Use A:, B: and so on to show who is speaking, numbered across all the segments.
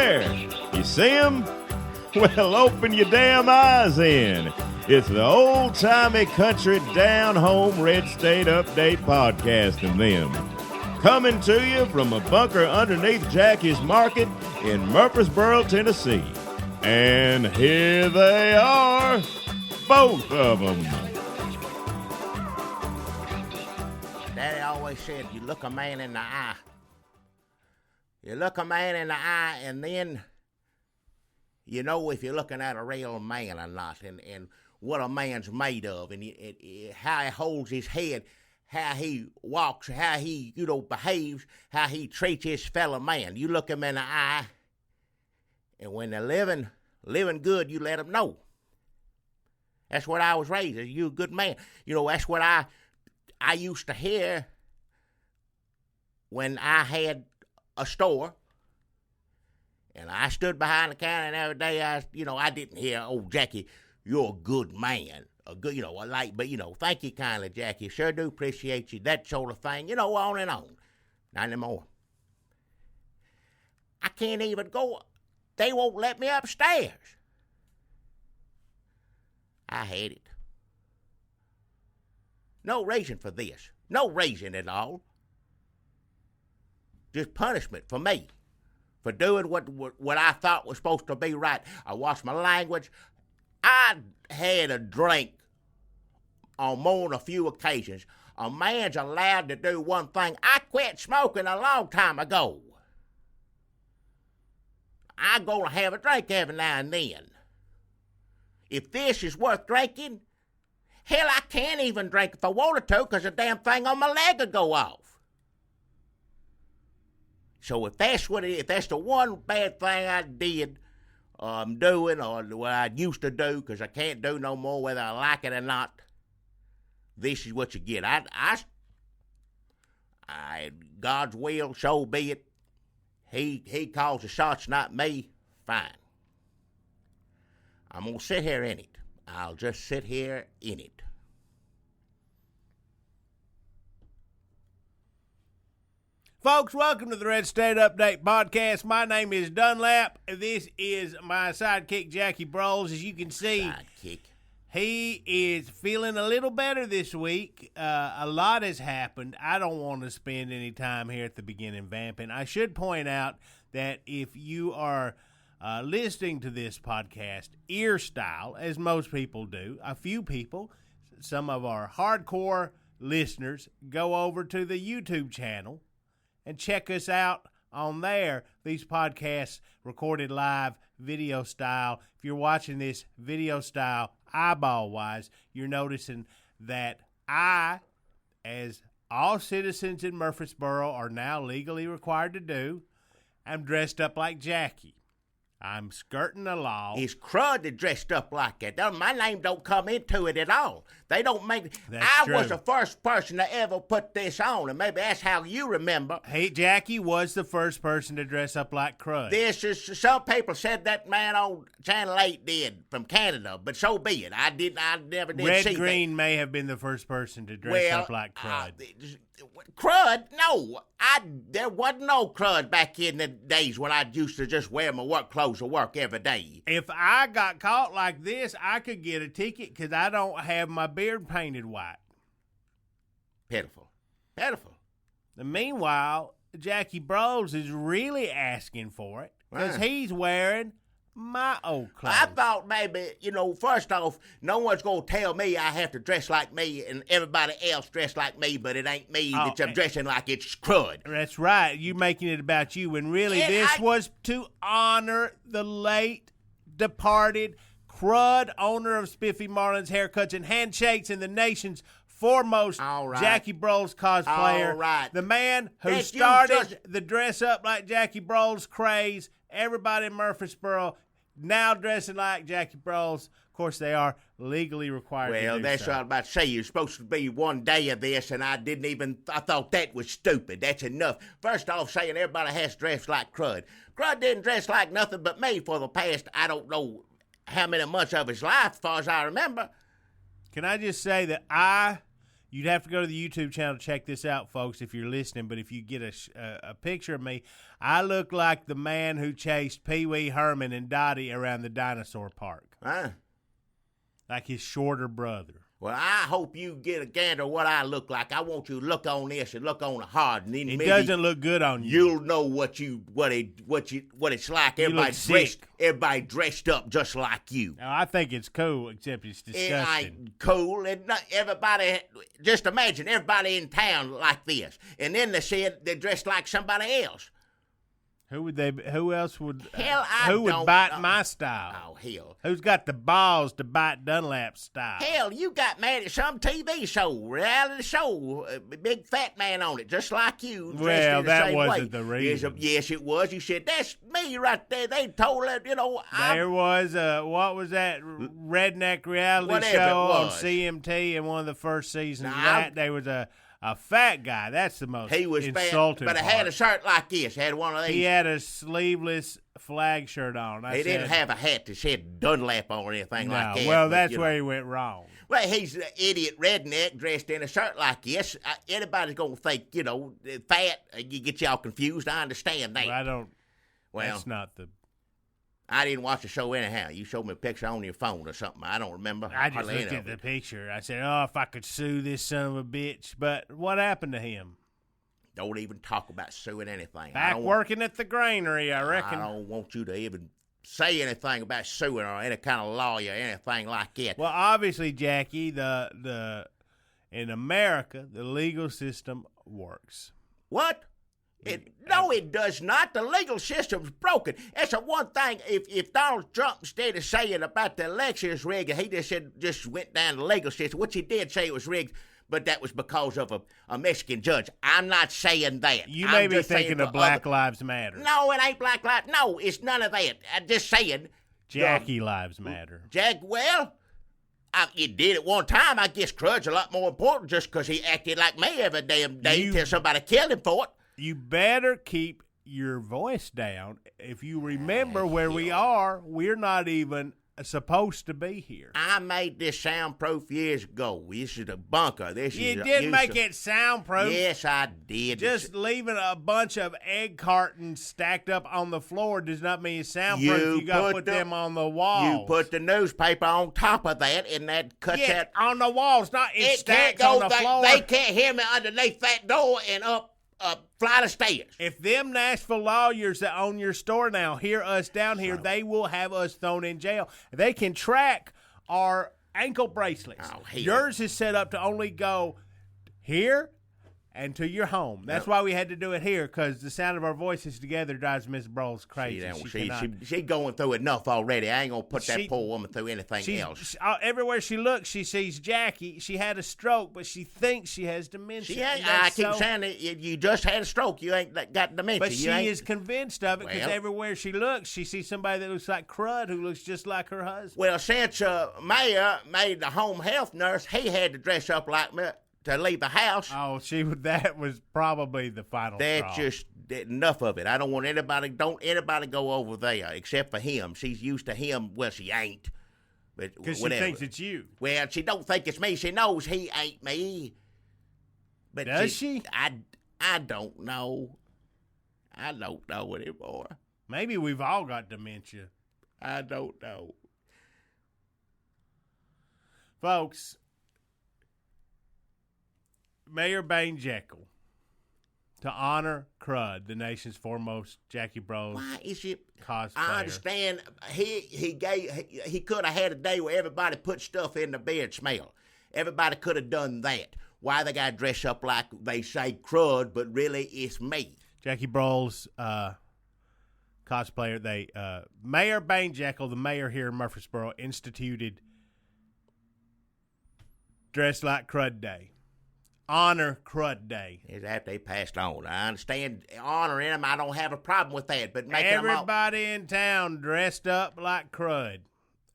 A: there. You see him? Well, open your damn eyes in. It's the old-timey country down-home red state update podcast of them. Coming to you from a bunker underneath Jackie's Market in Murfreesboro, Tennessee. And here they are, both of them.
B: Daddy always said, you look a man in the eye. You look a man in the eye, and then you know if you're looking at a real man or not, and what a man's made of, and how he holds his head, how he walks, how he, behaves, how he treats his fellow man. You look him in the eye, and when they're living good, you let them know. That's what I was raised as. You a good man. That's what I used to hear when I had a store, and I stood behind the counter, and every day I didn't hear, "Oh, Jackie, you're a good man." Thank you kindly, Jackie. Sure do appreciate you. That sort of thing, on and on. Not anymore. I can't even go. They won't let me upstairs. I hate it. No reason for this. No reason at all. Just punishment for me. For doing what I thought was supposed to be right. I watched my language. I had a drink on more than a few occasions. A man's allowed to do one thing. I quit smoking a long time ago. I'm going to have a drink every now and then. If this is worth drinking, hell, I can't even drink if I wanted to because the damn thing on my leg would go off. So if that's the one bad thing I did, doing, or what I used to do, because I can't do no more whether I like it or not, this is what you get. God's will, so be it. He calls the shots, not me. Fine. I'm going to sit here in it. I'll just sit here in it.
C: Folks, welcome to the Red State Update Podcast. My name is Dunlap. This is my sidekick, Jackie Broles. As you can see, he is feeling a little better this week. A lot has happened. I don't want to spend any time here at the beginning vamping. I should point out that if you are listening to this podcast ear style, as most people do, a few people, some of our hardcore listeners, go over to the YouTube channel and check us out on there. These podcasts recorded live, video style. If you're watching this video style, eyeball-wise, you're noticing that I, as all citizens in Murfreesboro are now legally required to do, I'm dressed up like Jackie. I'm skirting the law.
B: It's Crud that dressed up like that. My name don't come into it at all. They don't make it.
C: That's true.
B: Was the first person to ever put this on, and maybe that's how you remember.
C: Hey, Jackie was the first person to dress up like Crud.
B: This is, some people said that man on Channel 8 did from Canada, but so be it. I never did see that.
C: Red Green may have been the first person to dress up like Crud.
B: Crud? No. There wasn't no Crud back in the days when I used to just wear my work clothes to work every day.
C: If I got caught like this, I could get a ticket because I don't have my beard painted white.
B: Pitiful. Pitiful.
C: And meanwhile, Jackie Broles is really asking for it because he's wearing my old clothes.
B: I thought maybe, first off, no one's going to tell me I have to dress like me and everybody else dress like me, but it ain't me that I'm dressing like. It's Crud.
C: That's right. You're making it about you when really this was to honor the late departed Crud, owner of Spiffy, Marlin's Haircuts and Handshakes, and the nation's foremost Jackie Broles cosplayer.
B: All right.
C: The man who started the dress up like Jackie Broles craze. Everybody in Murfreesboro now dressing like Jackie Broles. Of course, they are legally required to do so.
B: Well, that's what I was about to say. You're supposed to be one day of this, and I thought that was stupid. That's enough. First off, saying everybody has to dress like Crud. Crud didn't dress like nothing but me for the past, I don't know how many months of his life, as far as I remember.
C: Can I just say that I You'd have to go to the YouTube channel to check this out, folks, if you're listening. But if you get a picture of me, I look like the man who chased Pee Wee Herman and Dottie around the dinosaur park.
B: Huh?
C: Like his shorter brother.
B: Well, I hope you get a gander of what I look like. I want you to look on this and look on it hard, and then
C: it
B: maybe
C: doesn't look good on you.
B: You'll know what it's like. Everybody dressed up just like you.
C: Now, I think it's cool, except it's disgusting.
B: It ain't cool. Everybody, just imagine everybody in town like this, and then they said they dressed like somebody else.
C: Who else would?
B: Hell,
C: who would bite my style?
B: Oh, hell.
C: Who's got the balls to bite Dunlap's style?
B: Hell, you got mad at some TV show, reality show, a big fat man on it, just like you.
C: Well, that wasn't
B: way.
C: the reason.
B: Yes, it was. You said, that's me right there. They told it,
C: There was, what was that redneck reality show on CMT in one of the first seasons of that? There was a fat guy. That's the most insulting
B: but
C: part.
B: He had a shirt like this. Had one of these.
C: He had a sleeveless flag shirt on.
B: He didn't have a hat that said Dunlap on or anything like that.
C: Well, that's where he went wrong.
B: Well, he's an idiot redneck dressed in a shirt like this. Anybody's going to think, fat. You get y'all confused. I understand that.
C: Well, that's not the...
B: I didn't watch the show anyhow. You showed me a picture on your phone or something. I don't remember.
C: I just looked at the picture. I said, if I could sue this son of a bitch. But what happened to him?
B: Don't even talk about suing anything.
C: Back working at the granary, I reckon.
B: I don't want you to even say anything about suing or any kind of lawyer or anything like that.
C: Well, obviously, Jackie, in America, the legal system works.
B: What? No, it does not. The legal system's broken. That's the one thing. If Donald Trump, instead of saying about the elections rigged, he just went down the legal system, which he did say it was rigged, but that was because of a Mexican judge. I'm not saying that.
C: You may be thinking of Black Lives Matter.
B: No, it ain't Black Lives. No, it's none of that. I'm just saying.
C: Jackie Lives Matter.
B: It did at one time. I guess Crud's a lot more important just because he acted like me every damn day until somebody killed him for it.
C: You better keep your voice down. If you remember where we are, we're not even supposed to be here.
B: I made this soundproof years ago. This is a bunker.
C: You did make it soundproof.
B: Yes, I did.
C: Just leaving a bunch of egg cartons stacked up on the floor does not mean it's soundproof. You got to put them on the walls.
B: You put the newspaper on top of that, and that cuts out.
C: On the walls, not in stacks on the floor.
B: They can't hear me underneath that door and up flight of stairs.
C: If them Nashville lawyers that own your store now hear us down here, they will have us thrown in jail. They can track our ankle bracelets. Yours is set up to only go here and to your home. That's why we had to do it here, because the sound of our voices together drives Miss Brawls crazy.
B: She going through enough already. I ain't going to put that poor woman through anything else.
C: Everywhere she looks, she sees Jackie. She had a stroke, but she thinks she has dementia.
B: I keep saying that you just had a stroke. You ain't got dementia.
C: But she is convinced of it because everywhere she looks, she sees somebody that looks like Crud who looks just like her husband.
B: Well, since Mayor made the home health nurse, he had to dress up like me to leave the house.
C: Oh, that was probably the final straw.
B: That's just enough of it. I don't want anybody go over there except for him. She's used to him. Well, she ain't.
C: Because she thinks it's you.
B: Well, she don't think it's me. She knows he ain't me. But
C: does she?
B: I don't know. I don't know anymore.
C: Maybe we've all got dementia.
B: I don't know.
C: Folks, Mayor Bain Jekyll, to honor Crud, the nation's foremost Jackie Bros.
B: Why is it
C: cosplayer.
B: I understand he could have had a day where everybody put stuff in the beard smell. Everybody could have done that. Why they got to dress up like they say Crud, but really it's me.
C: Jackie Bros cosplayer. Mayor Bain Jekyll, the mayor here in Murfreesboro, instituted Dress Like Crud Day. Honor Crud Day.
B: Is after they passed on. I understand honoring them. I don't have a problem with that. But making
C: everybody in town dressed up like Crud,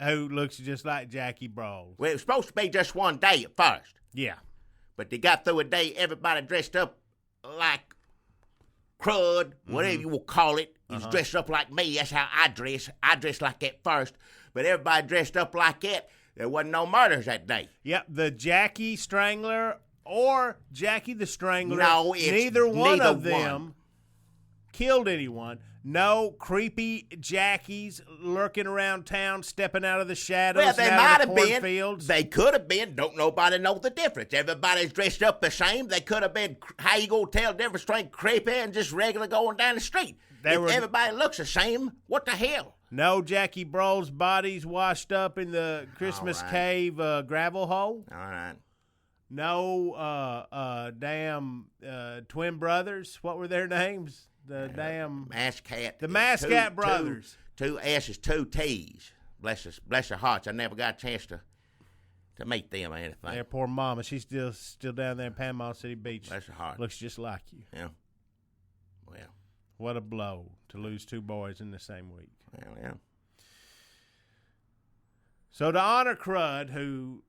C: who looks just like Jackie Bros.
B: Well, it was supposed to be just one day at first.
C: Yeah.
B: But they got through a day, everybody dressed up like Crud, whatever you will call it. Is dressed up like me. That's how I dress. I dress like that first. But everybody dressed up like that. There wasn't no murders that day.
C: Yep, the Jackie Strangler or Jackie the Strangler.
B: No, it's
C: neither one
B: neither
C: of them killed anyone. No creepy Jackies lurking around town, stepping out of the shadows.
B: Well, they
C: and
B: might
C: out of
B: have
C: the
B: been.
C: cornfields.
B: They could have been. Don't nobody know the difference. Everybody's dressed up the same. They could have been. How you gonna tell the difference between creepy and just regular going down the street? Everybody looks the same, what the hell?
C: No Jackie Broll's bodies washed up in the Christmas Cave gravel hole.
B: All right.
C: No damn twin brothers. What were their names? The damn
B: Mascat.
C: The Mascat brothers.
B: Two S's, two T's. Bless their hearts. I never got a chance to meet them or anything.
C: Their poor mama. She's still down there in Panama City Beach.
B: Bless her heart.
C: Looks just like you.
B: Yeah. Well.
C: What a blow to lose two boys in the same week.
B: Well, yeah.
C: So to honor Crud, who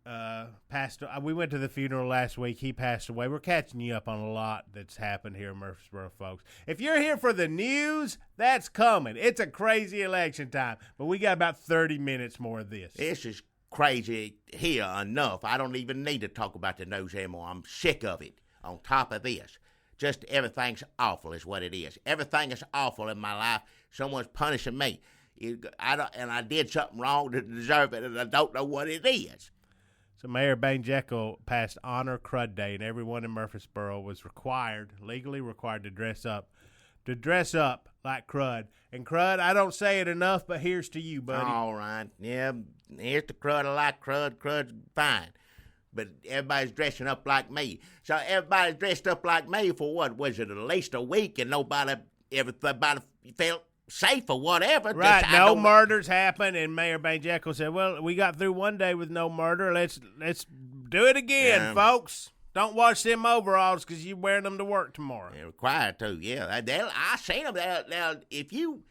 C: passed, we went to the funeral last week. He passed away. We're catching you up on a lot that's happened here in Murfreesboro, folks. If you're here for the news, that's coming. It's a crazy election time, but we got about 30 minutes more of this.
B: This is crazy here enough. I don't even need to talk about the news anymore. I'm sick of it. On top of this, just everything's awful is what it is. Everything is awful in my life. Someone's punishing me. I did something wrong to deserve it, and I don't know what it is.
C: So Mayor Bane Jekyll passed Honor Crud Day, and everyone in Murfreesboro was legally required to dress up like Crud. And Crud, I don't say it enough, but here's to you, buddy.
B: All right. Yeah, here's to Crud. I like Crud. Crud's fine. But everybody's dressing up like me. So everybody's dressed up like me for what? Was it at least a week, and everybody felt safe or whatever?
C: Right, no murders happened, and Mayor Bane Jekyll said, well, we got through one day with no murder. Let's do it again, folks. Don't wash them overalls because you're wearing them to work tomorrow.
B: They're required to, yeah. I seen them. If you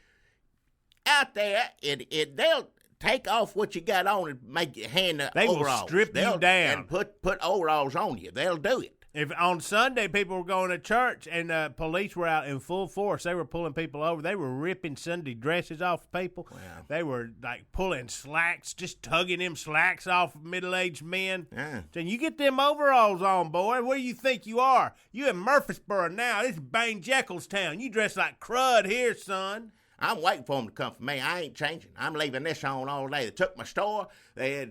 B: out there, they'll take off what you got on and make you hand the
C: they
B: overalls.
C: Will strip you down.
B: And put overalls on you. They'll do it.
C: If on Sunday people were going to church and police were out in full force, they were pulling people over. They were ripping Sunday dresses off people. Wow. They were like pulling slacks, just tugging them slacks off middle-aged men.
B: Yeah.
C: Saying, you get them overalls on, boy. Where do you think you are? You in Murfreesboro now. This is Bane Jekyll's town. You dress like Crud here, son.
B: I'm waiting for them to come for me. I ain't changing. I'm leaving this on all day. They took my store. They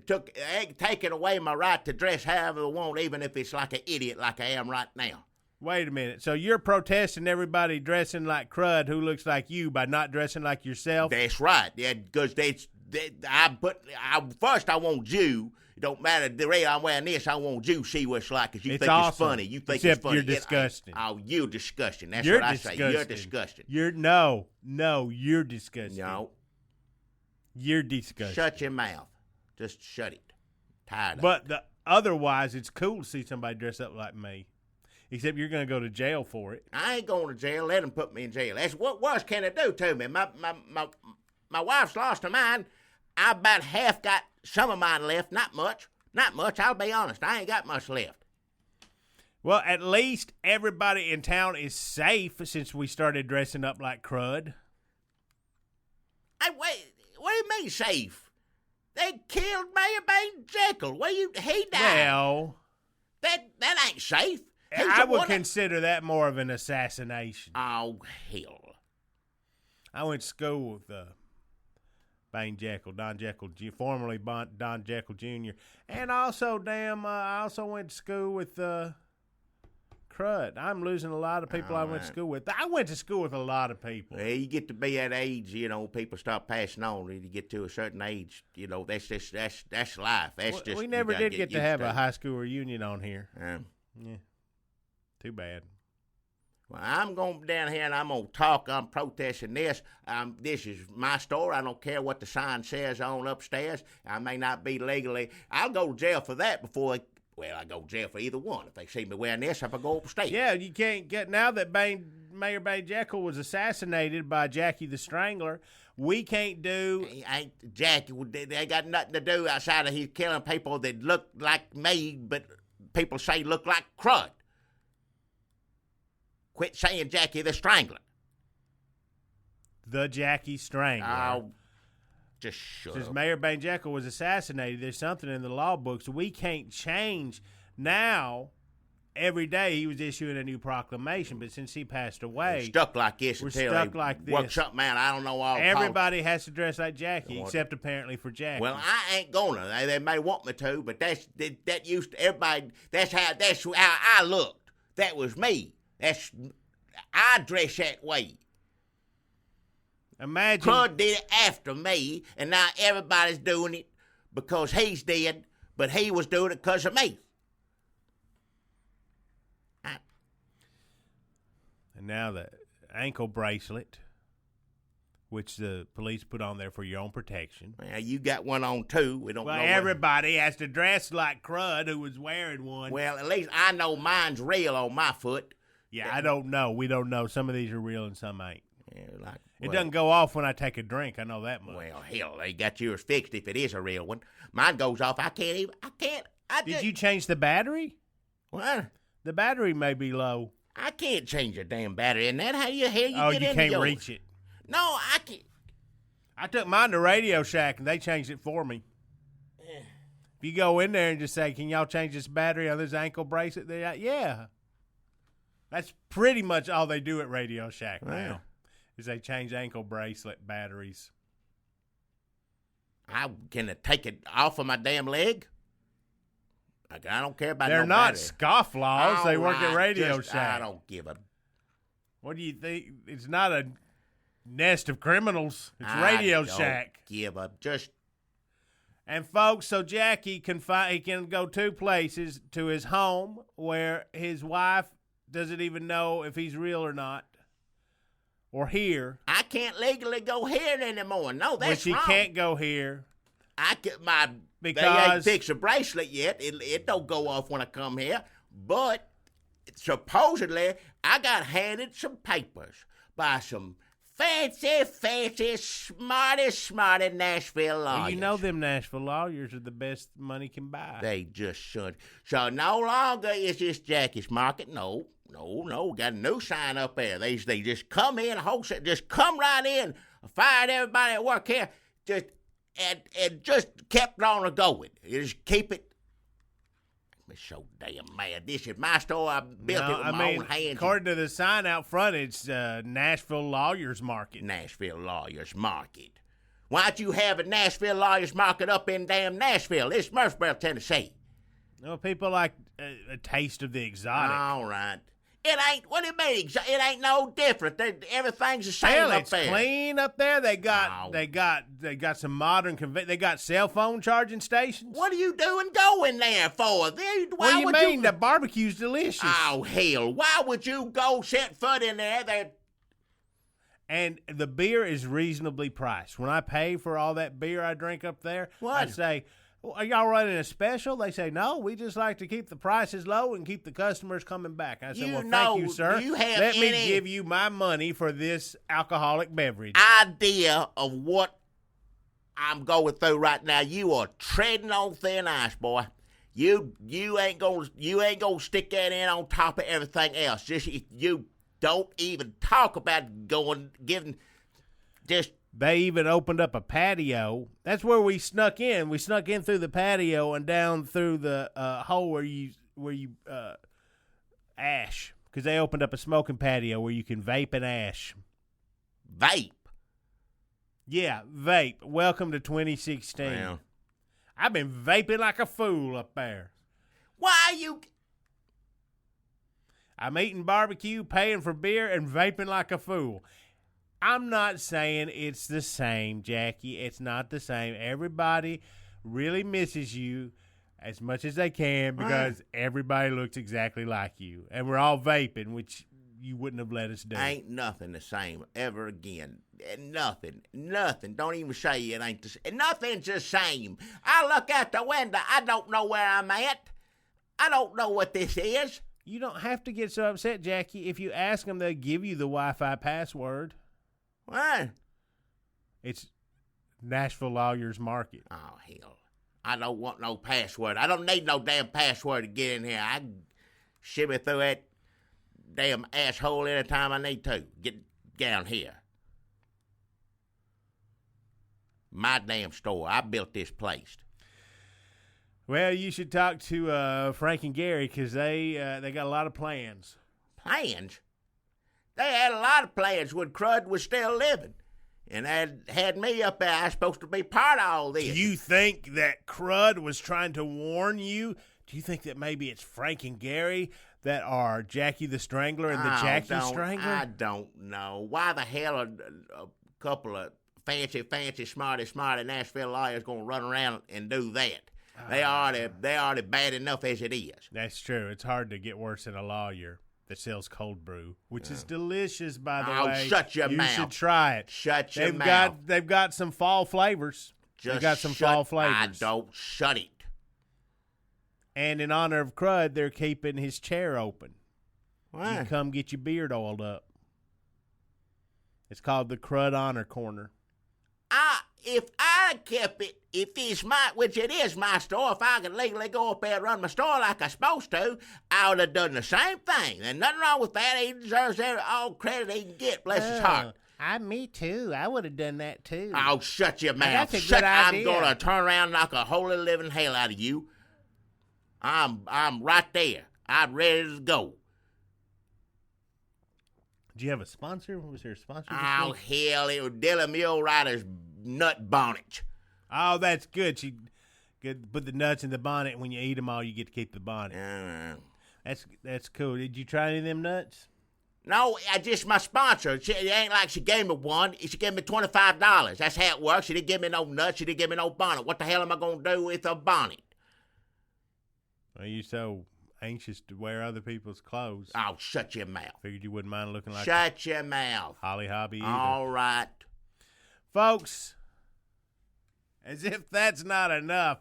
B: taken away my right to dress however I want, even if it's like an idiot like I am right now.
C: Wait a minute. So you're protesting everybody dressing like Crud who looks like you by not dressing like yourself?
B: That's right. Yeah, because first I want you. It don't matter the way I'm wearing this. I want you to see what it's like because you think
C: awesome.
B: It's funny. You think
C: Except
B: it's funny.
C: You're disgusting.
B: You're disgusting. That's
C: you're
B: what I
C: disgusting.
B: say. You're disgusting.
C: No, you're disgusting.
B: No.
C: You're disgusting.
B: Shut your mouth. Just shut it. Tired of
C: it. But otherwise, it's cool to see somebody dress up like me. Except you're going to go to jail for it.
B: I ain't going to jail. Let them put me in jail. That's what worse can it do to me? My wife's lost her mind. I about half got some of mine left. Not much. Not much. I'll be honest. I ain't got much left.
C: Well, at least everybody in town is safe since we started dressing up like Crud.
B: Hey, wait. What do you mean safe? They killed Mayor Bane Jekyll. He died.
C: Well,
B: that ain't safe.
C: I would consider that more of an assassination.
B: Oh, hell.
C: I went to school with Bane Jekyll, Don Jekyll, formerly Don Jekyll Jr. And also, I also went to school with Crud. I'm losing a lot of people I went to school with. I went to school with a lot of people.
B: Well, you get to be that age, people start passing on. You get to a certain age, that's life.
C: We never did get to have a high school reunion on here. Yeah. Too bad.
B: Well, I'm going down here and I'm going to talk. I'm protesting this. This is my store. I don't care what the sign says on upstairs. I may not be legally. I'll go to jail for that before I go to jail for either one. If they see me wearing this, if I go upstairs.
C: Yeah, you can't get, now that Mayor Bane Jekyll was assassinated by Jackie the Strangler, we can't do.
B: Jackie, they got nothing to do outside of he's killing people that look like me, but people say look like Crud. Quit saying Jackie the Strangler.
C: The Jackie Strangler.
B: Oh, just shut
C: Since
B: up.
C: Mayor Bane Jekyll was assassinated, there's something in the law books we can't change. Now, every day he was issuing a new proclamation, but since he passed away,
B: we're stuck like this.
C: We're
B: until
C: stuck
B: they
C: like this.
B: Work something out. I don't know all.
C: Everybody has to dress like Jackie, except apparently for Jackie.
B: Well, I ain't gonna. They may want me to, but that used to everybody. That's how I looked. That was me. I dress that way.
C: Imagine
B: Crud did it after me, and now everybody's doing it because he's dead, but he was doing it because of me.
C: And now the ankle bracelet, which the police put on there for your own protection.
B: Well, you got one on too. We don't know.
C: Everybody has to dress like Crud, who was wearing one.
B: Well, at least I know mine's real on my foot.
C: Yeah, I don't know. We don't know. Some of these are real and some ain't.
B: Yeah,
C: it doesn't go off when I take a drink. I know that much.
B: Well, hell, they got yours fixed if it is a real one. Mine goes off. I can't.
C: Did you change the battery?
B: What?
C: The battery may be low.
B: I can't change a damn battery in that. How the hell you
C: get
B: into
C: you can't
B: yours?
C: reach it.
B: No, I can't.
C: I took mine to Radio Shack, and they changed it for me. If you go in there and just say, can y'all change this battery on this ankle bracelet? They're like, yeah. That's pretty much all they do at Radio Shack now, is they change ankle bracelet batteries.
B: Can I take it off of my damn leg? I don't care about
C: They're
B: no
C: not
B: battery.
C: scofflaws. They work at Radio Shack.
B: I don't give a...
C: What do you think? It's not a nest of criminals. It's Radio Shack.
B: Give up. Just...
C: And folks, so Jackie he can go two places: to his home, where his wife doesn't even know if he's real or not, or here.
B: I can't legally go here anymore. No, that's
C: wrong.
B: Wrong.
C: Can't go here.
B: They ain't fixed a bracelet yet. It don't go off when I come here. But supposedly, I got handed some papers by some fancy, smarty Nashville lawyers.
C: Well, you know them Nashville lawyers are the best money can buy.
B: They just should. So no longer is this Jackie's Market. No. Got a new sign up there. They just come in, wholesale, just come right in, fired everybody at work here, and just kept on going. You just keep it. I'm so damn mad. This is my store. I built it with my own hands.
C: According to the sign out front, it's Nashville Lawyers Market.
B: Nashville Lawyers Market. Why don't you have a Nashville Lawyers Market up in damn Nashville? It's Murfreesboro, Tennessee.
C: No, people like a taste of the exotic.
B: All right. It ain't, what do you mean? It ain't no different. Everything's the same up there.
C: It's clean up there. They got some modern, they got cell phone charging stations.
B: What are you doing going there for?
C: What do you mean? The barbecue's delicious.
B: Oh, hell. Why would you go set foot in there?
C: And the beer is reasonably priced. When I pay for all that beer I drink up there, I say, well, are y'all running a special? They say, no, we just like to keep the prices low and keep the customers coming back. I said, thank you, sir. Let me give you my money for this alcoholic beverage.
B: Idea of what I'm going through right now. You are treading on thin ice, boy. You ain't gonna stick that in on top of everything else. You don't even talk about
C: They even opened up a patio. That's where we snuck in. We snuck in through the patio and down through the hole where you ash, because they opened up a smoking patio where you can vape and ash.
B: Vape?
C: Yeah, vape. Welcome to 2016.
B: Well,
C: I've been vaping like a fool up there.
B: Why are you...
C: I'm eating barbecue, paying for beer, and vaping like a fool. I'm not saying it's the same, Jackie. It's not the same. Everybody really misses you as much as they can because everybody looks exactly like you. And we're all vaping, which you wouldn't have let us do.
B: Ain't nothing the same ever again. Nothing. Don't even say it ain't the same. Nothing's the same. I look out the window. I don't know where I'm at. I don't know what this is.
C: You don't have to get so upset, Jackie. If you ask them, they'll give you the Wi-Fi password.
B: What?
C: It's Nashville Lawyers Market.
B: Oh, hell. I don't want no password. I don't need no damn password to get in here. I can shimmy through that damn asshole anytime I need to. Get down here. My damn store. I built this place.
C: Well, you should talk to Frank and Gary because they got a lot of plans.
B: Plans? They had a lot of plans when Crud was still living. And had me up there. I was supposed to be part of all this.
C: Do you think that Crud was trying to warn you? Do you think that maybe it's Frank and Gary that are Jackie the Strangler and the Jackie Strangler?
B: I don't know. Why the hell are a couple of fancy, smarty Nashville lawyers going to run around and do that? They already bad enough as it is.
C: That's true. It's hard to get worse than a lawyer that sells cold brew, which is delicious, by the way.
B: Oh, shut your mouth.
C: You should try it.
B: Shut your mouth.
C: They've got some fall flavors.
B: Just
C: they've got some fall flavors.
B: I don't shut it.
C: And in honor of Crud, they're keeping his chair open.
B: What?
C: You come get your beard oiled up. It's called the Crud Honor Corner.
B: If I kept it, if it's which it is my store, if I could legally go up there and run my store like I'm supposed to, I would have done the same thing. There's nothing wrong with that. He deserves all credit he can get, bless his heart.
C: Me too. I would have done that too.
B: Oh, shut your mouth.
C: That's a good idea.
B: I'm going to turn around and knock a holy living hell out of you. I'm right there. I'm ready to go.
C: Do you have a sponsor? Was there a sponsor?
B: Oh, hell, it was Dylan Mulerider's nut bonnet.
C: Oh, that's good. She could put the nuts in the bonnet. When you eat them all, you get to keep the bonnet. That's cool. Did you try any of them nuts?
B: No, just my sponsor. It ain't like she gave me one. She gave me $25. That's how it works. She didn't give me no nuts. She didn't give me no bonnet. What the hell am I going to do with a bonnet?
C: Are you so anxious to wear other people's clothes?
B: Oh, shut your mouth.
C: Figured you wouldn't mind looking like
B: Shut your mouth.
C: Holly Hobby either.
B: All right.
C: Folks, as if that's not enough,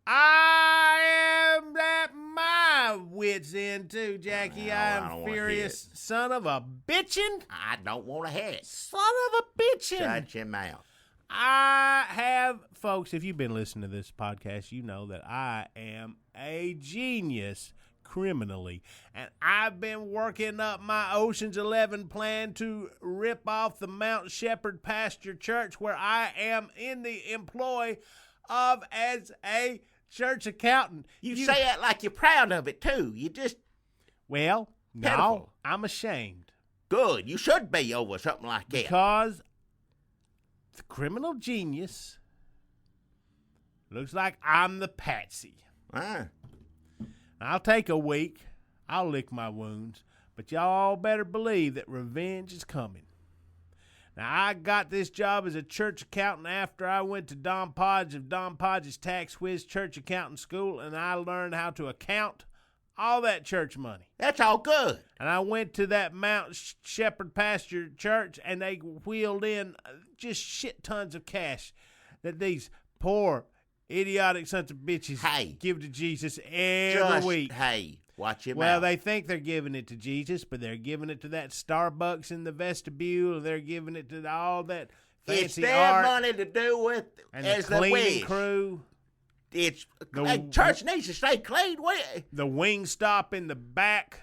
C: I am at my wit's end too, Jackie. I'm furious. Son of a bitchin'.
B: I don't want to hear it.
C: Son of a bitchin'.
B: Shut your mouth.
C: I have, folks, if you've been listening to this podcast, you know that I am a genius criminally. And I've been working up my Ocean's 11 plan to rip off the Mount Shepherd Pasture Church, where I am in the employ of as a church accountant.
B: You say that like you're proud of it, too. You just...
C: Well,
B: pitiful.
C: No, I'm ashamed.
B: Good. You should be over something like that.
C: Because the criminal genius looks like I'm the patsy. I'll take a week. I'll lick my wounds. But y'all better believe that revenge is coming. Now, I got this job as a church accountant after I went to Don Podge of Don Podge's Tax Whiz Church Accounting School, and I learned how to account all that church money.
B: That's all good.
C: And I went to that Mount Shepherd Pasture Church, and they wheeled in just shit tons of cash that these poor, idiotic sons of bitches give to Jesus every week.
B: Hey, watch your mouth.
C: Well, they think they're giving it to Jesus, but they're giving it to that Starbucks in the vestibule. They're giving it to all that fancy art.
B: It's their money to do with
C: and
B: as
C: the cleaning
B: wish.
C: Crew.
B: It's church needs to stay clean.
C: The wing stop in the back.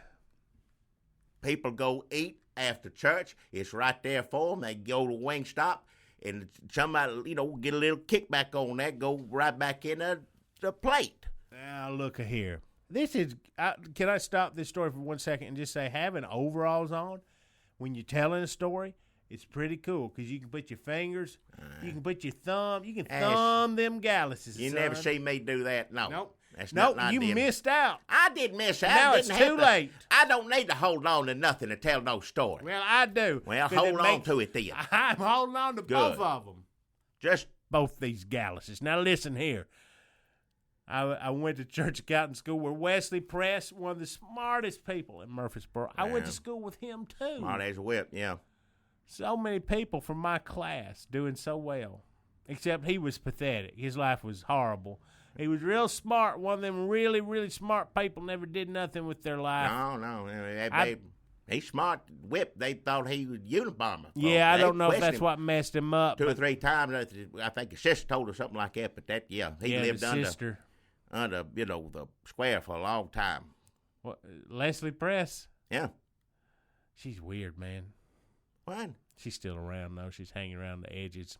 B: People go eat after church. It's right there for them. They go to wing stop, and somebody, get a little kickback on that. Go right back in the plate.
C: Now look here. This is. Can I stop this story for 1 second and just say, having overalls on when you're telling a story, it's pretty cool because you can put your fingers, you can put your thumb, you can thumb them galluses.
B: You never see me do that. No.
C: Nope.
B: That's
C: nope,
B: nothing I
C: you
B: did.
C: missed out.
B: I did miss out.
C: Now it's too late.
B: I don't need to hold on to nothing to tell no story.
C: Well, I do.
B: Well, hold on to it then.
C: I'm holding on to both of them.
B: Just
C: both these galluses. Now listen here. I went to church accounting school where Wesley Press, one of the smartest people in Murfreesboro. I went to school with him too.
B: Smart as a whip, yeah.
C: So many people from my class doing so well. Except he was pathetic. His life was horrible. He was real smart. One of them really, really smart people never did nothing with their life.
B: No. He's smart. Whip, they thought he was Unabomber.
C: Yeah, I don't know if that's what messed him up.
B: 2 or 3 times. I think his sister told her something like that. But he lived under the square for a long time.
C: What, Leslie Press?
B: Yeah.
C: She's weird, man.
B: What?
C: She's still around, though. She's hanging around the edges.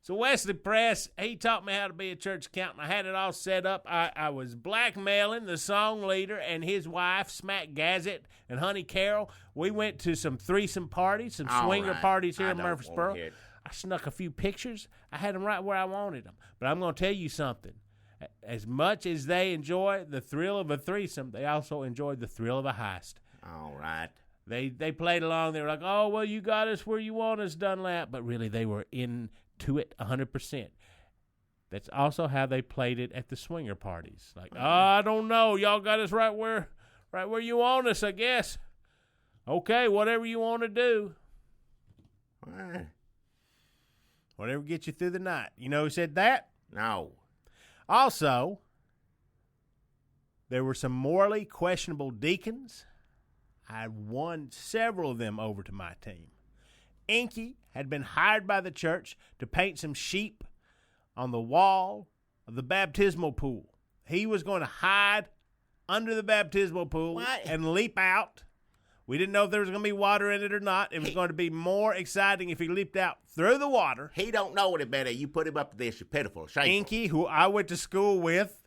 C: So Wesley Press, he taught me how to be a church accountant. I had it all set up. I was blackmailing the song leader and his wife, Smack Gazette, and Honey Carroll. We went to some threesome parties, some swinger parties here in Murfreesboro. I snuck a few pictures. I had them right where I wanted them. But I'm going to tell you something. As much as they enjoy the thrill of a threesome, they also enjoy the thrill of a heist.
B: All right.
C: They played along. They were like, oh, well, you got us where you want us, Dunlap. But really, they were into it 100%. That's also how they played it at the swinger parties. Like, oh, I don't know. Y'all got us right where you want us, I guess. Okay, whatever you want to do. Whatever gets you through the night. You know who said that?
B: No.
C: Also, there were some morally questionable deacons. I won several of them over to my team. Inky had been hired by the church to paint some sheep on the wall of the baptismal pool. He was going to hide under the baptismal pool and leap out. We didn't know if there was going to be water in it or not. It was going to be more exciting if he leaped out through the water.
B: He don't know any better. You put him up to this, you're pitiful. Shameful.
C: Inky, who I went to school with,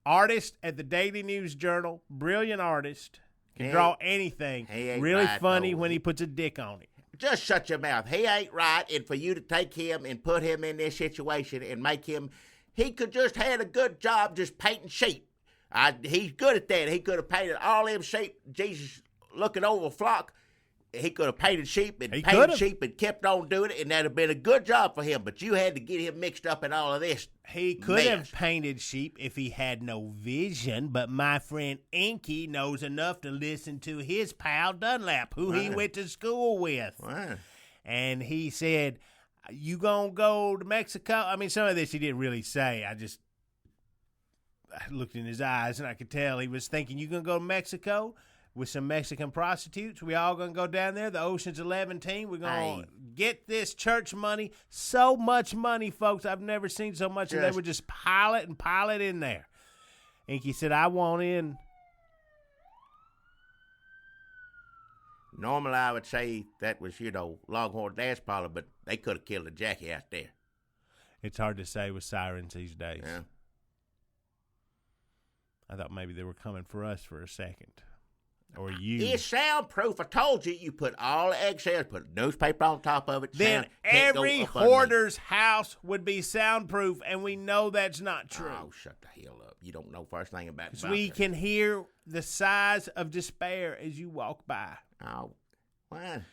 C: artist at the Daily News Journal, brilliant artist, can draw anything. Really funny when he puts a dick on it.
B: Just shut your mouth. He ain't right, and for you to take him and put him in this situation and make him, he could just had a good job just painting sheep. He's good at that. He could have painted all them sheep, Jesus looking over a flock. He could have painted sheep and painted sheep and kept on doing it, and that'd have been a good job for him. But you had to get him mixed up in all of this.
C: He could have painted sheep if he had no vision, but my friend Inky knows enough to listen to his pal Dunlap, who he went to school with.
B: Wow.
C: And he said, you gonna go to Mexico? I mean, some of this he didn't really say. I looked in his eyes, and I could tell he was thinking, you gonna go to Mexico with some Mexican prostitutes? We all gonna go down there, the Ocean's 11 team. We're gonna get this church money. So much money, folks. I've never seen so much. And they would just pile it in there. Inky said, I want in.
B: Normally, I would say that was, Longhorn dance parlor, but they could have killed a Jackie out there.
C: It's hard to say with sirens these days.
B: Yeah.
C: I thought maybe they were coming for us for a second. Or you.
B: It's soundproof. I told you, you put all the eggshells, put newspaper on top of it.
C: Then every hoarder's house would be soundproof, and we know that's not true.
B: Oh, shut the hell up. You don't know first thing about it.
C: We can hear the sighs of despair as you walk by.
B: Oh, what?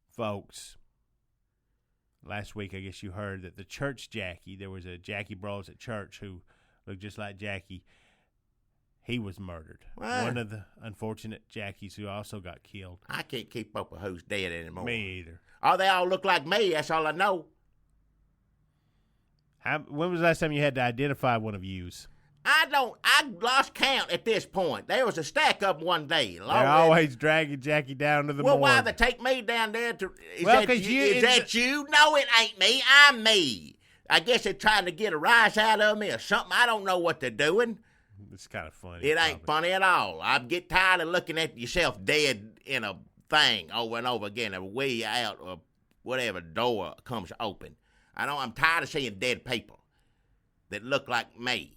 C: Folks, last week I guess you heard that the church Jackie, there was a Jackie Brawls at church who looked just like Jackie. He was murdered.
B: What?
C: One of the unfortunate Jackies who also got killed.
B: I can't keep up with who's dead anymore.
C: Me either.
B: Oh, they all look like me. That's all I know.
C: When was the last time you had to identify one of yous?
B: I lost count at this point. There was a stack of them one day.
C: They're always dragging Jackie down to the morgue.
B: Well, why they take me down there to... Is that you? No, it ain't me. I'm me. I guess they're trying to get a rise out of me or something. I don't know what they're doing.
C: It's kind of funny.
B: It ain't funny at all. I get tired of looking at yourself dead in a thing over and over again, a way out or whatever door comes open. I'm tired of seeing dead people that look like me.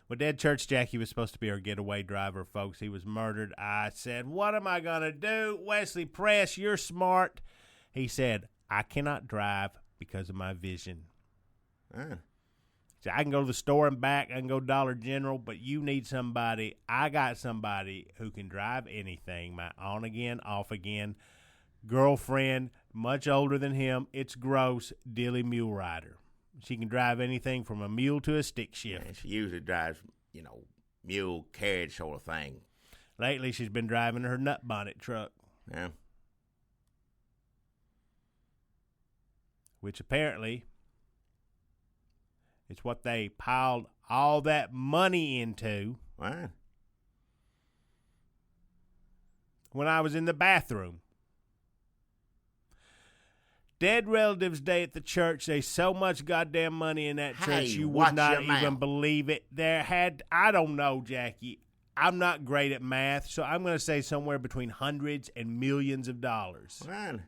C: Well, Dead Church Jackie was supposed to be our getaway driver, folks. He was murdered. I said, what am I going to do? Wesley Press, you're smart. He said, I cannot drive because of my vision. So I can go to the store and back. I can go Dollar General, but you need somebody. I got somebody who can drive anything. My on again, off again girlfriend, much older than him. It's gross. Dilly Mule Rider. She can drive anything from a mule to a stick shift.
B: Yeah, she usually drives, mule carriage sort of thing.
C: Lately, she's been driving her nut bonnet truck.
B: Yeah.
C: Which apparently... it's what they piled all that money into.
B: What?
C: When I was in the bathroom. Dead Relatives Day at the church. There's so much goddamn money in that church, you would not even believe it. I don't know, Jackie. I'm not great at math, so I'm going to say somewhere between hundreds and millions of dollars.
B: What?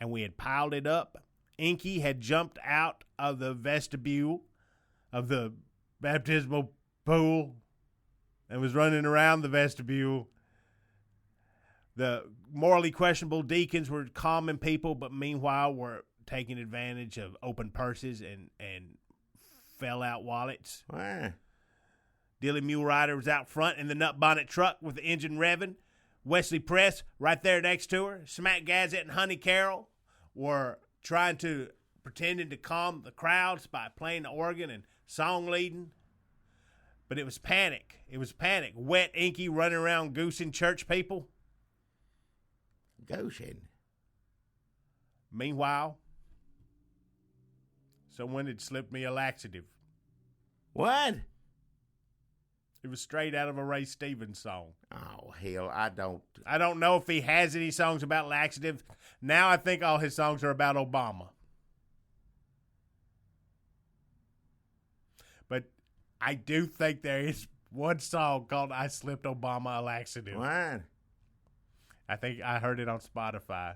C: And we had piled it up. Inky had jumped out of the vestibule of the baptismal pool and was running around the vestibule. The morally questionable deacons were common people, but meanwhile were taking advantage of open purses and fell out wallets.
B: Wow.
C: Dilly Mule Rider was out front in the nut bonnet truck with the engine revving. Wesley Press right there next to her. Smack Gazette and Honey Carroll were pretending to calm the crowds by playing the organ and song leading. But it was panic. Wet Inky running around goosing church people.
B: Goosing?
C: Meanwhile, someone had slipped me a laxative.
B: What?
C: It was straight out of a Ray Stevens song.
B: Oh, hell, I don't
C: know if he has any songs about laxative. Now I think all his songs are about Obama. But I do think there is one song called I Slipped Obama a Laxative.
B: What?
C: I think I heard it on Spotify.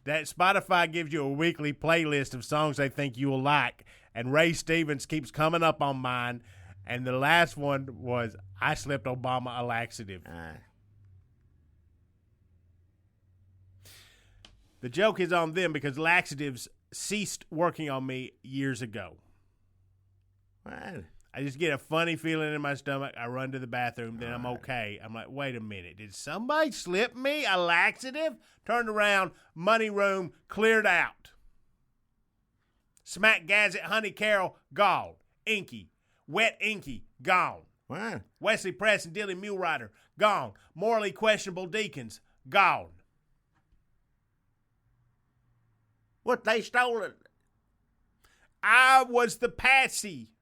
C: That Spotify gives you a weekly playlist of songs they think you will like. And Ray Stevens keeps coming up on mine. And the last one was I Slipped Obama a Laxative. The joke is on them because laxatives ceased working on me years ago.
B: What?
C: I just get a funny feeling in my stomach. I run to the bathroom. Then I'm okay. I'm like, wait a minute. Did somebody slip me a laxative? Turned around. Money room cleared out. Smack Gazette, Honey Carroll, gone. Inky. Wet Inky, gone.
B: What?
C: Wesley Press and Dilly Mule Rider, gone. Morally questionable deacons, gone.
B: What, they stole it?
C: I was the patsy.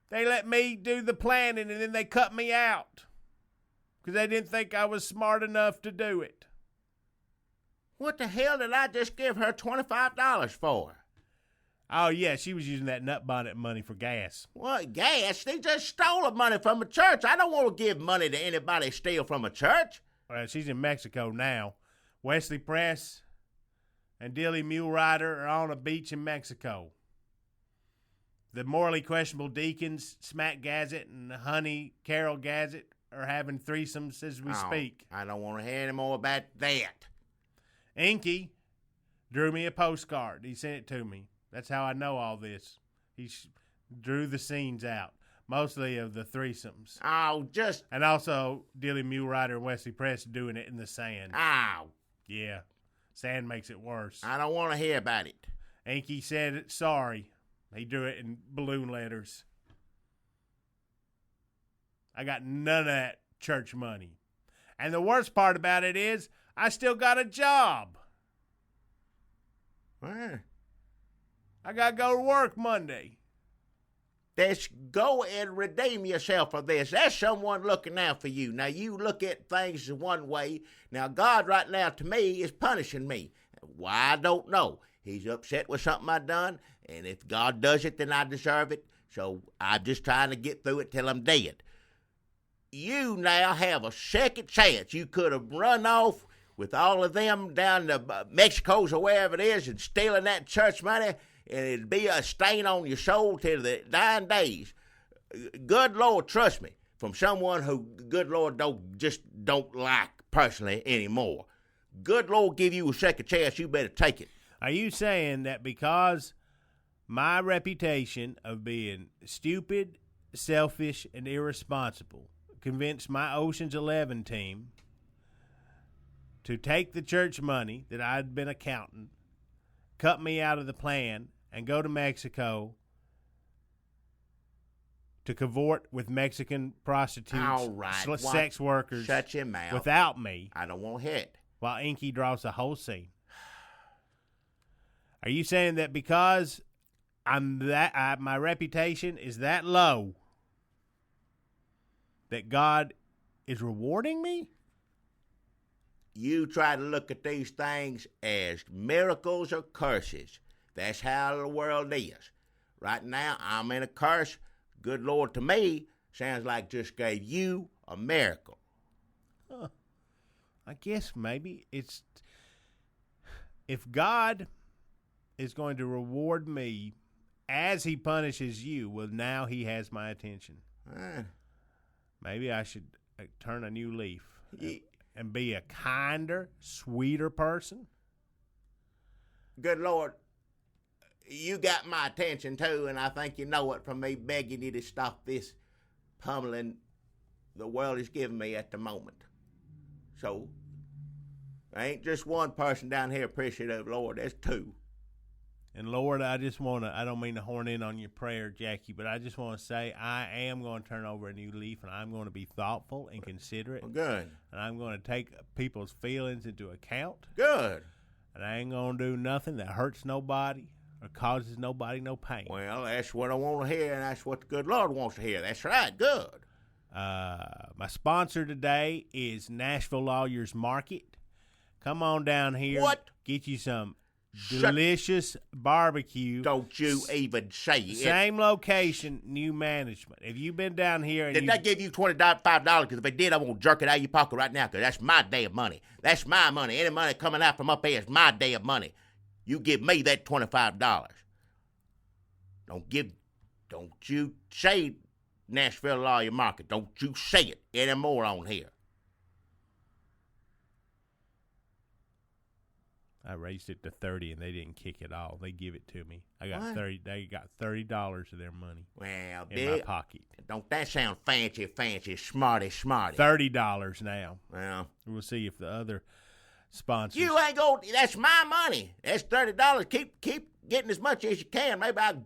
C: They let me do the planning and then they cut me out because they didn't think I was smart enough to do it.
B: What the hell did I just give her $25 for?
C: Oh, yeah, she was using that nut bonnet money for gas.
B: What, gas? They just stole the money from a church. I don't want to give money to anybody steal from a church.
C: Well, she's in Mexico now. Wesley Press and Dilly Mule Rider are on a beach in Mexico. The morally questionable deacons, Smack Gazette and Honey Carroll Gazette, are having threesomes as we speak.
B: I don't want to hear any more about that.
C: Inky drew me a postcard. He sent it to me. That's how I know all this. He drew the scenes out, mostly of the threesomes. And also Dilly Mule Rider and Wesley Press doing it in the sand. Yeah, sand makes it worse.
B: I don't want to hear about it.
C: Inky said sorry. He drew it in balloon letters. I got none of that church money. And the worst part about it is I still got a job.
B: Where?
C: I got to go to work Monday.
B: Let's go and redeem yourself for this. There's someone looking out for you. Now, you look at things one way. Now, God right now, to me, is punishing me. Why, I don't know. He's upset with something I done, and if God does it, then I deserve it. So I'm just trying to get through it till I'm dead. You now have a second chance. You could have run off with all of them down to Mexico's or wherever it is and stealing that church money, and it'd be a stain on your soul till the dying days. Good Lord, trust me, from someone who good Lord don't like personally anymore. Good Lord give you a second chance, you better take it.
C: Are you saying that because my reputation of being stupid, selfish, and irresponsible convinced my Ocean's 11 team to take the church money that I'd been accounting, cut me out of the plan, and go to Mexico to cavort with Mexican prostitutes,
B: all right,
C: sex workers,
B: shut your mouth,
C: without me?
B: I don't want to hear it.
C: While Inky draws the whole scene. Are you saying that because my reputation is that low, that God is rewarding me?
B: You try to look at these things as miracles or curses. That's how the world is. Right now, I'm in a curse. Good Lord, to me, sounds like just gave you a miracle.
C: Huh. I guess maybe it's... If God is going to reward me as he punishes you. Well, now he has my attention. Maybe I should turn a new leaf and be a kinder, sweeter person.
B: Good Lord, you got my attention too, and I think you know it from me begging you to stop this pummeling the world is giving me at the moment. So, there ain't just one person down here appreciative, Lord, there's two.
C: And Lord, I don't mean to horn in on your prayer, Jackie, but I just want to say I am going to turn over a new leaf, and I'm going to be thoughtful and considerate.
B: Well, good.
C: And I'm going to take people's feelings into account.
B: Good.
C: And I ain't going to do nothing that hurts nobody or causes nobody no pain.
B: Well, that's what I want to hear, and that's what the good Lord wants to hear. That's right. Good.
C: My sponsor today is Nashville Lawyers Market. Come on down here.
B: What?
C: Get you some delicious barbecue.
B: Don't you even say it.
C: Same location, new management. Have you been down here? And
B: did they give you $25? Because if they did, I'm going to jerk it out of your pocket right now, because that's my damn money. That's my money. Any money coming out from up here is my damn money. You give me that $25. Don't you say Nashville Lawyer Market. Don't you say it anymore on here.
C: I raised it to 30 and they didn't kick it all. They give it to me. I got
B: what?
C: They got $30 of their money.
B: Well,
C: in my pocket.
B: Don't that sound fancy, smarty?
C: $30 now.
B: Well,
C: we'll see if the other sponsors.
B: You ain't going. That's my money. That's $30. Keep getting as much as you can. Maybe I'll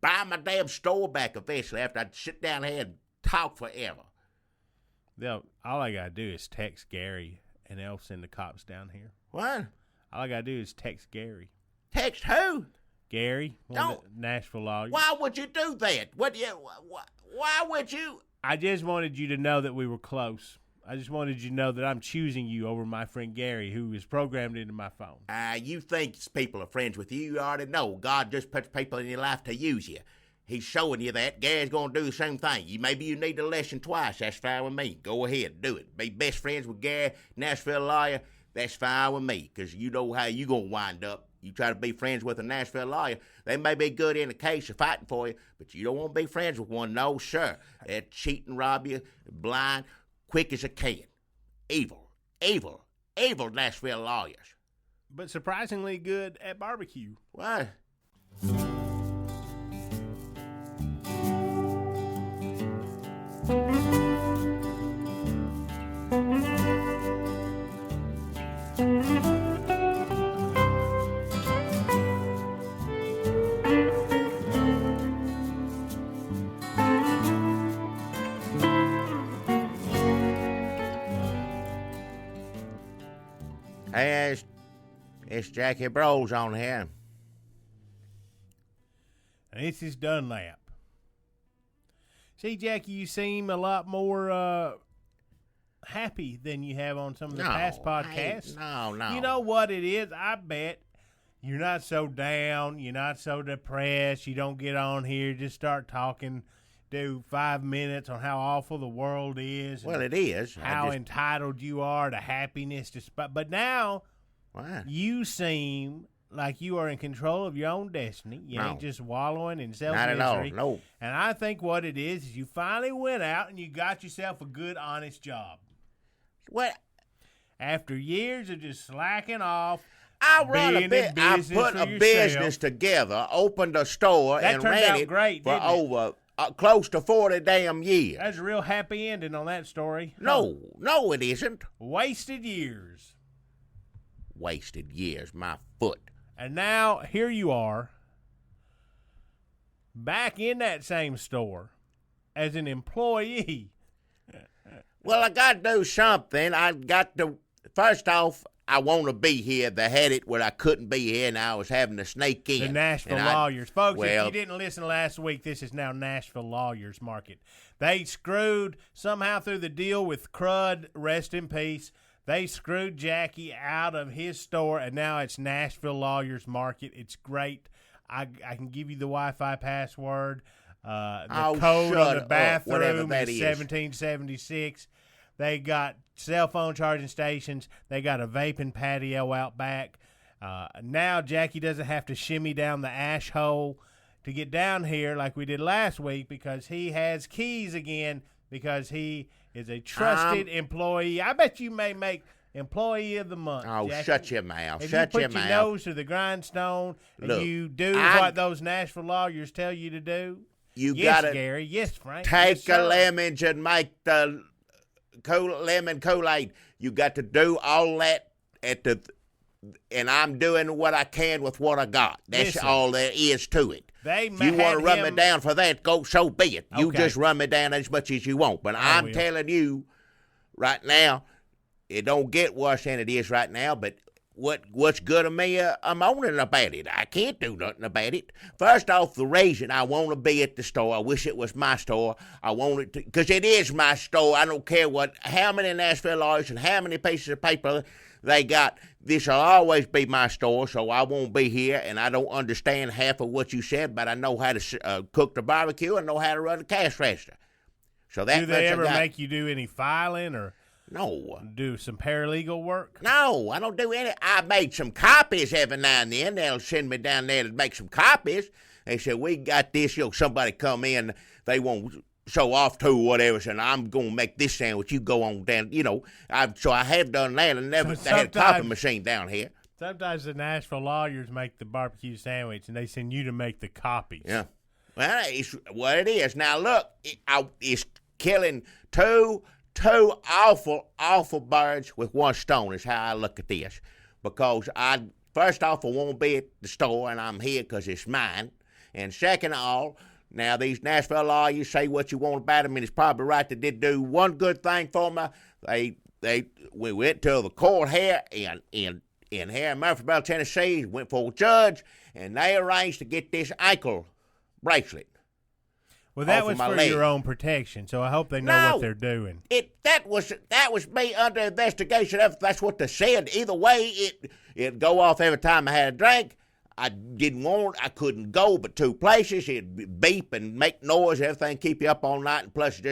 B: buy my damn store back eventually after I sit down here and talk forever.
C: All I gotta do is text Gary and they'll send the cops down here.
B: What?
C: All I gotta do is text Gary.
B: Text who?
C: Gary, Nashville Lawyers.
B: Why would you do that? Why would you?
C: I just wanted you to know that we were close. I just wanted you to know that I'm choosing you over my friend Gary, who is programmed into my phone.
B: You think people are friends with you. You already know. God just puts people in your life to use you. He's showing you that. Gary's going to do the same thing. Maybe you need the lesson twice. That's fine with me. Go ahead, do it. Be best friends with Gary, Nashville lawyer. That's fine with me, because you know how you going to wind up. You try to be friends with a Nashville lawyer. They may be good in the case of fighting for you, but you don't want to be friends with one. No, sir. They'll cheat and rob you, blind, quick as a can. Evil Nashville lawyers.
C: But surprisingly good at barbecue.
B: What? Hey, it's Jackie Bros on here.
C: And this is Dunlap. See, Jackie, you seem a lot more happy than you have on some of the past podcasts.
B: No.
C: You know what it is? I bet you're not so down. You're not so depressed. You don't get on here, just start talking, do 5 minutes on how awful the world is.
B: Well, it is.
C: How entitled you are to happiness. But now you seem like you are in control of your own destiny. You ain't just wallowing in self-misery.
B: Not at all, no.
C: And I think what it is you finally went out and you got yourself a good, honest job.
B: What?
C: After years of just slacking off,
B: I put a business together, opened a store, and ran it
C: great,
B: for over close to 40 damn years.
C: That's a real happy ending on that story.
B: No, it isn't.
C: Wasted years.
B: Wasted years, my foot.
C: And now, here you are, back in that same store as an employee.
B: Well, I got to do something. First off, I want to be here. They had it where I couldn't be here, and I was having to sneak in.
C: The Nashville Lawyers. Folks, if you didn't listen last week, this is now Nashville Lawyers Market. They screwed somehow through the deal with Crud, rest in peace. They screwed Jackie out of his store, and now it's Nashville Lawyers Market. It's great. I can give you the Wi-Fi password. The code on the bathroom is 1776. They got cell phone charging stations. They got a vaping patio out back. Now Jackie doesn't have to shimmy down the ash hole to get down here like we did last week because he has keys again because he is a trusted employee. I bet you may make Employee of the Month.
B: Oh,
C: Jackie.
B: Shut your mouth.
C: If
B: Shut
C: you
B: your
C: put your
B: mouth.
C: nose to the grindstone and
B: Look,
C: you do what those Nashville lawyers tell you to do.
B: You
C: yes,
B: gotta
C: Gary. Yes, Frank.
B: take
C: yes,
B: a lemon and make the lemon Kool-Aid. You got to do all that and I'm doing what I can with what I got. That's all there is to it.
C: If
B: you want to run me down for that, go so be it. You just run me down as much as you want. But I'm telling you right now, it don't get worse than it is right now, but what's good of me, I'm owning about it. I can't do nothing about it. First off, the reason I want to be at the store, I wish it was my store. I want it to, because it is my store. I don't care how many Nashville lawyers and how many pieces of paper they got. This will always be my store, so I won't be here, and I don't understand half of what you said, but I know how to cook the barbecue and know how to run the cash register. So that
C: do they ever make you do any filing or
B: no
C: do some paralegal work?
B: No, I don't do any. I made some copies every now and then. They'll send me down there to make some copies. They said, we got this. Somebody come in, they won't show off to whatever, and I'm going to make this sandwich. You go on down, so I have done that, and never they had a copy machine down here.
C: Sometimes the Nashville lawyers make the barbecue sandwich, and they send you to make the copies.
B: Yeah. Well, it's what it is. Now, look, it's killing two awful birds with one stone is how I look at this. Because first off, I won't be at the store, and I'm here because it's mine. And second of all, now these Nashville lawyers say what you want about them, and it's probably right. They did do one good thing for me. We went to the court here in here in Murfreesboro, Tennessee. Went for a judge, and they arranged to get this ankle bracelet.
C: Well, that was for your own protection, so I hope they know what they're doing.
B: That was me under investigation. That's what they said. Either way, it'd go off every time I had a drink. I couldn't go but two places. It'd beep and make noise, everything, keep you up all night, and plus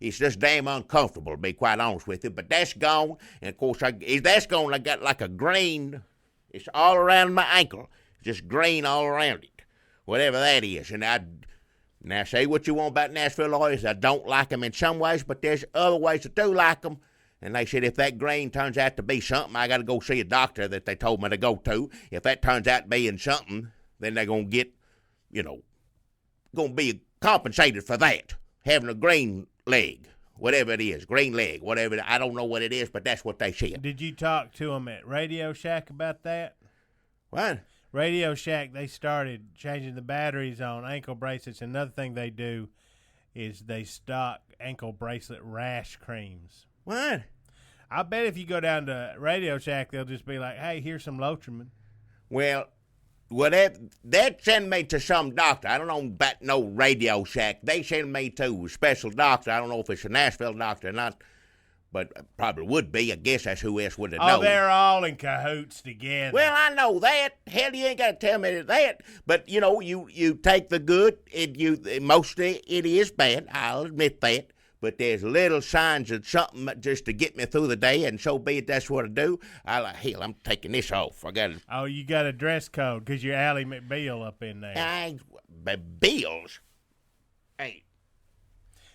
B: it's just damn uncomfortable, to be quite honest with you. But that's gone, and of course, that's gone. I got like a green, it's all around my ankle, just green all around it, whatever that is. And now say what you want about Nashville lawyers. I don't like them in some ways, but there's other ways I do like them. And they said if that green turns out to be something, I got to go see a doctor that they told me to go to. If that turns out to be something, then they're going to get, going to be compensated for that. Having a green leg, whatever it is, green leg, whatever. I don't know what it is, but that's what they said.
C: Did you talk to them at Radio Shack about that?
B: What?
C: Radio Shack, they started changing the batteries on ankle bracelets. Another thing they do is they stock ankle bracelet rash creams.
B: What?
C: I bet if you go down to Radio Shack, they'll just be like, hey, here's some Lotrimin.
B: Well, that send me to some doctor. I don't know about no Radio Shack. They send me to a special doctor. I don't know if it's a Nashville doctor or not, but probably would be. I guess that's who else would have known.
C: Oh, they're all in cahoots together.
B: Well, I know that. Hell, you ain't got to tell me that. But, you take the good, mostly it is bad. I'll admit that. But there's little signs of something just to get me through the day, and so be it, that's what I do. I'm taking this off.
C: Oh, you got a dress code because you're Allie McBeal up in there.
B: Bills? Hey.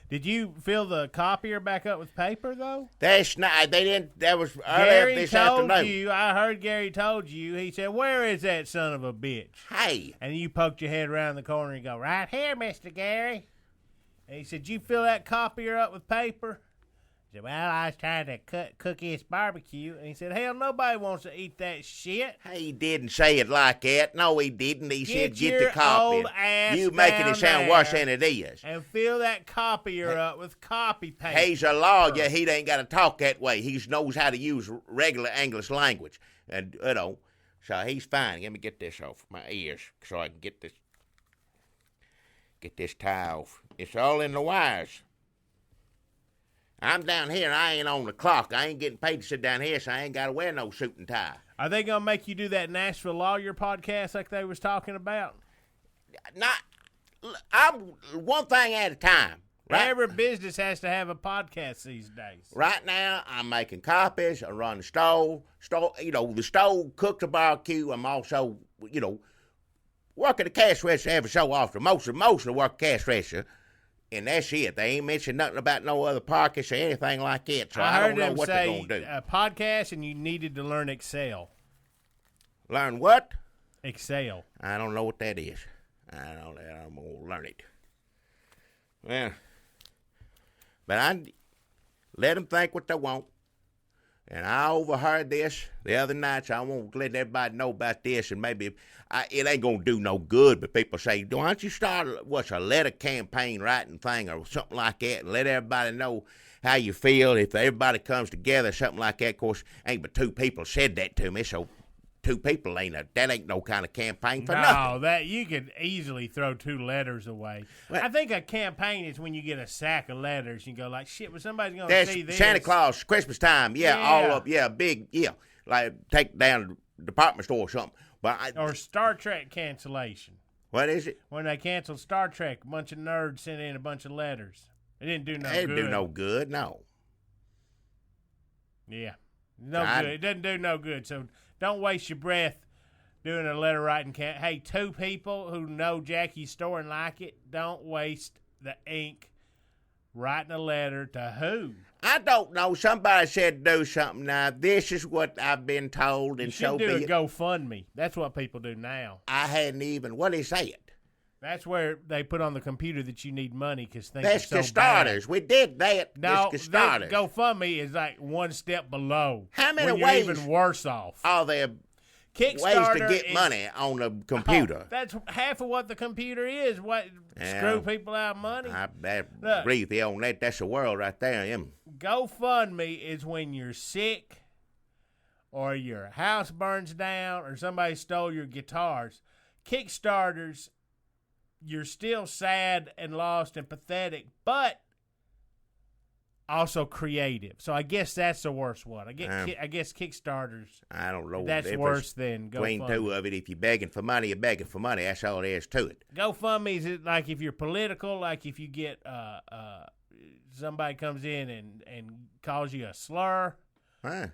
C: Did you fill the copier back up with paper, though?
B: That's not, they didn't, that was earlier this afternoon.
C: I heard Gary told you, he said, where is that son of a bitch?
B: Hey.
C: And you poked your head around the corner and go, right here, Mr. Gary. And he said, you fill that copier up with paper? I said, well, I was trying to cook his barbecue. And he said, hell, nobody wants to eat that shit.
B: He didn't say it like that. No, he didn't. He said, get the
C: copier.
B: Old ass you making it sound worse than it is.
C: And fill that copier up with copy paper.
B: He's a lawyer. He ain't got to talk that way. He knows how to use regular English language. And, so he's fine. Let me get this off my ears so I can get this tie off. It's all in the wires. I'm down here, and I ain't on the clock. I ain't getting paid to sit down here, so I ain't got to wear no suit and tie.
C: Are they going to make you do that Nashville Lawyer podcast like they was talking about?
B: I'm one thing at a time. Right.
C: Every business has to have a podcast these days.
B: Right now, I'm making copies. I run the stove. The stove cooks a barbecue. I'm also, working the cash register every so often. Mostly work cash register. And that's it. They ain't mentioned nothing about no other podcasts or anything like that. So I don't know what they're going to do.
C: A podcast, and you needed to learn Excel.
B: Learn what?
C: Excel.
B: I don't know what that is. I'm going to learn it. Well, but I let them think what they want. And I overheard this the other night, so I won't let everybody know about this. And maybe it ain't going to do no good, but people say, why don't you start a letter campaign writing thing or something like that and let everybody know how you feel. If everybody comes together, something like that. Of course, ain't but 2 people said that to me, so 2 people that ain't no kind of campaign for nothing.
C: No, that you could easily throw 2 letters away. Well, I think a campaign is when you get a sack of letters and you go like, shit, well, somebody's going to see this.
B: Santa Claus, Christmas time, all up, big, like take down the department store or something.
C: Or Star Trek cancellation.
B: What is it?
C: When they canceled Star Trek, a bunch of nerds sent in a bunch of letters. It didn't do no good.
B: It didn't do no good, no.
C: Yeah, good. It doesn't do no good, so don't waste your breath doing a letter writing. Hey, 2 people who know Jackie's store and like it, don't waste the ink writing a letter to who?
B: I don't know. Somebody said do something. Now, this is what I've been told, and so be it.
C: You should do a GoFundMe. That's what people do now.
B: I hadn't even. What is that?
C: That's where they put on the computer that you need money because things
B: That's
C: are so
B: the starters.
C: Bad.
B: We did that.
C: No,
B: the starters.
C: GoFundMe is like one step below.
B: How many
C: when
B: ways?
C: You're even worse off.
B: Are there ways to get money on the computer?
C: Oh, that's half of what the computer is. Screw people out of money.
B: I agree with you on that. That's the world right there.
C: GoFundMe is when you're sick or your house burns down or somebody stole your guitars. Kickstarters, you're still sad and lost and pathetic, but also creative. So I guess that's the worst one. I guess Kickstarters.
B: I don't know.
C: That's worse than GoFundMe.
B: Between 2 of it, if you're begging for money, you're begging for money. That's all there is to it.
C: GoFundMe is like if you're political, like if you get somebody comes in and calls you a slur.
B: Huh.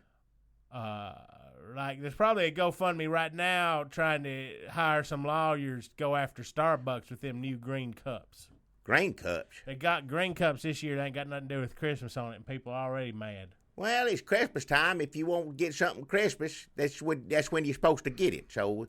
C: Like there's probably a GoFundMe right now trying to hire some lawyers to go after Starbucks with them new green cups.
B: Green cups?
C: They got green cups this year. They ain't got nothing to do with Christmas on it, and people are already mad.
B: Well, it's Christmas time. If you want to get something Christmas, that's when you're supposed to get it. So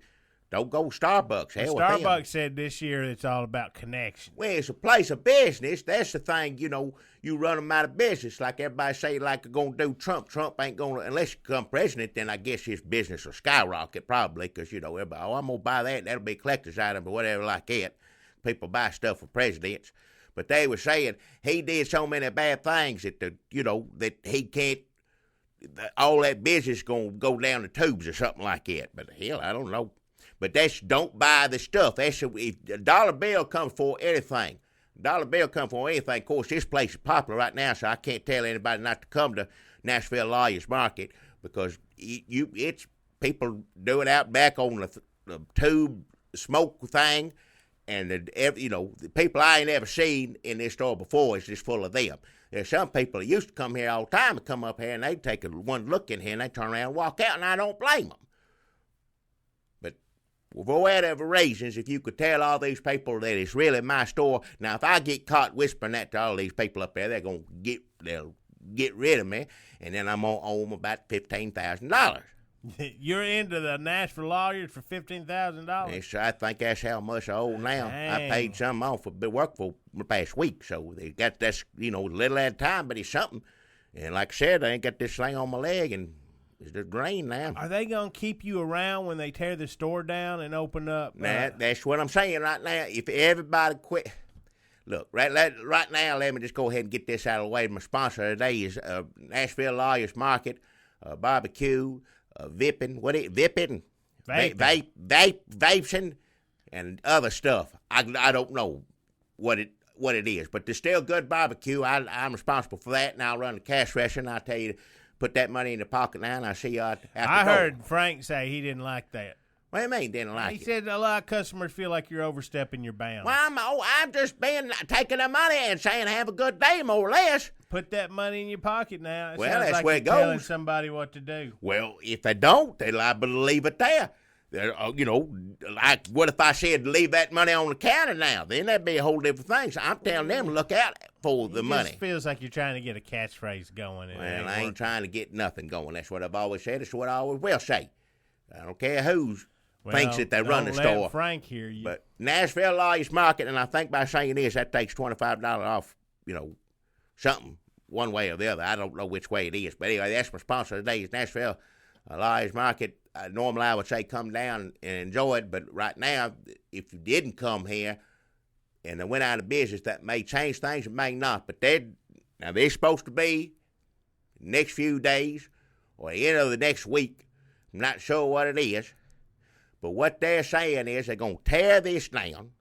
B: don't go Starbucks. Hell with them.
C: Starbucks said this year it's all about connection.
B: Well, it's a place of business. That's the thing, you run them out of business. Like everybody say, like they're going to do Trump. Trump ain't going to, unless you become president, then I guess his business will skyrocket probably because, everybody, I'm going to buy that. That'll be a collector's item or whatever like that. People buy stuff for presidents. But they were saying he did so many bad things that, that he can't, all that business going to go down the tubes or something like that. But hell, I don't know. But don't buy the stuff. If a dollar bill comes for anything. Dollar bill comes for anything. Of course, this place is popular right now, so I can't tell anybody not to come to Nashville Lawyers Market because it's people do it out back on the tube smoke thing. And the people I ain't ever seen in this store before is just full of them. There's some people that used to come here all the time and come up here and they'd take one look in here and they turn around and walk out, and I don't blame them. But for whatever reasons, if you could tell all these people that it's really my store, now if I get caught whispering that to all these people up there, they'll get rid of me, and then I'm gonna owe them about $15,000.
C: You're into the Nashville Lawyers for $15,000?
B: Yes, I think that's how much I owe now.
C: Dang.
B: I paid some off for work for the past week, so they got this, little at a time, but it's something. And like I said, I ain't got this thing on my leg, and it's just green now.
C: Are they going to keep you around when they tear the store down and open up?
B: That's what I'm saying right now. If everybody quit. Look, right now, let me just go ahead and get this out of the way. My sponsor today is Nashville Lawyers Market, barbecue, vaping, vaping, and other stuff. I don't know what it is, but there's still good barbecue. I'm responsible for that, and I'll run the cash register, and I'll tell you to put that money in the pocket now, and I'll see you out the door.
C: I heard Frank say he didn't like that.
B: What do you mean didn't like it?
C: He said a lot of customers feel like you're overstepping your bounds.
B: Well, I've just been taking the money and saying have a good day, more or less.
C: Put that money in your pocket now.
B: Well,
C: sounds
B: that's
C: like
B: where
C: you're
B: it goes.
C: telling somebody what to do.
B: Well, if they don't, they're liable to leave it there. Like, what if I said leave that money on the counter now? Then that'd be a whole different thing. So I'm telling them to look out for the money.
C: It feels like you're trying to get a catchphrase going.
B: Well, I ain't trying to get nothing going. That's what I've always said. That's what I always will say. I don't care who thinks that they run the
C: don't
B: store.
C: let Frank hear you.
B: But Nashville Lawyers Market, and I think by saying this, that takes $25 off, something one way or the other. I don't know which way it is. But anyway, that's my sponsor today is Nashville Lawyers Market. Normally I would say come down and enjoy it, but right now, if you didn't come here and they went out of business, that may change things, it may not. But they're supposed to be next few days or the end of the next week. I'm not sure what it is, but what they're saying is they're going to tear this down.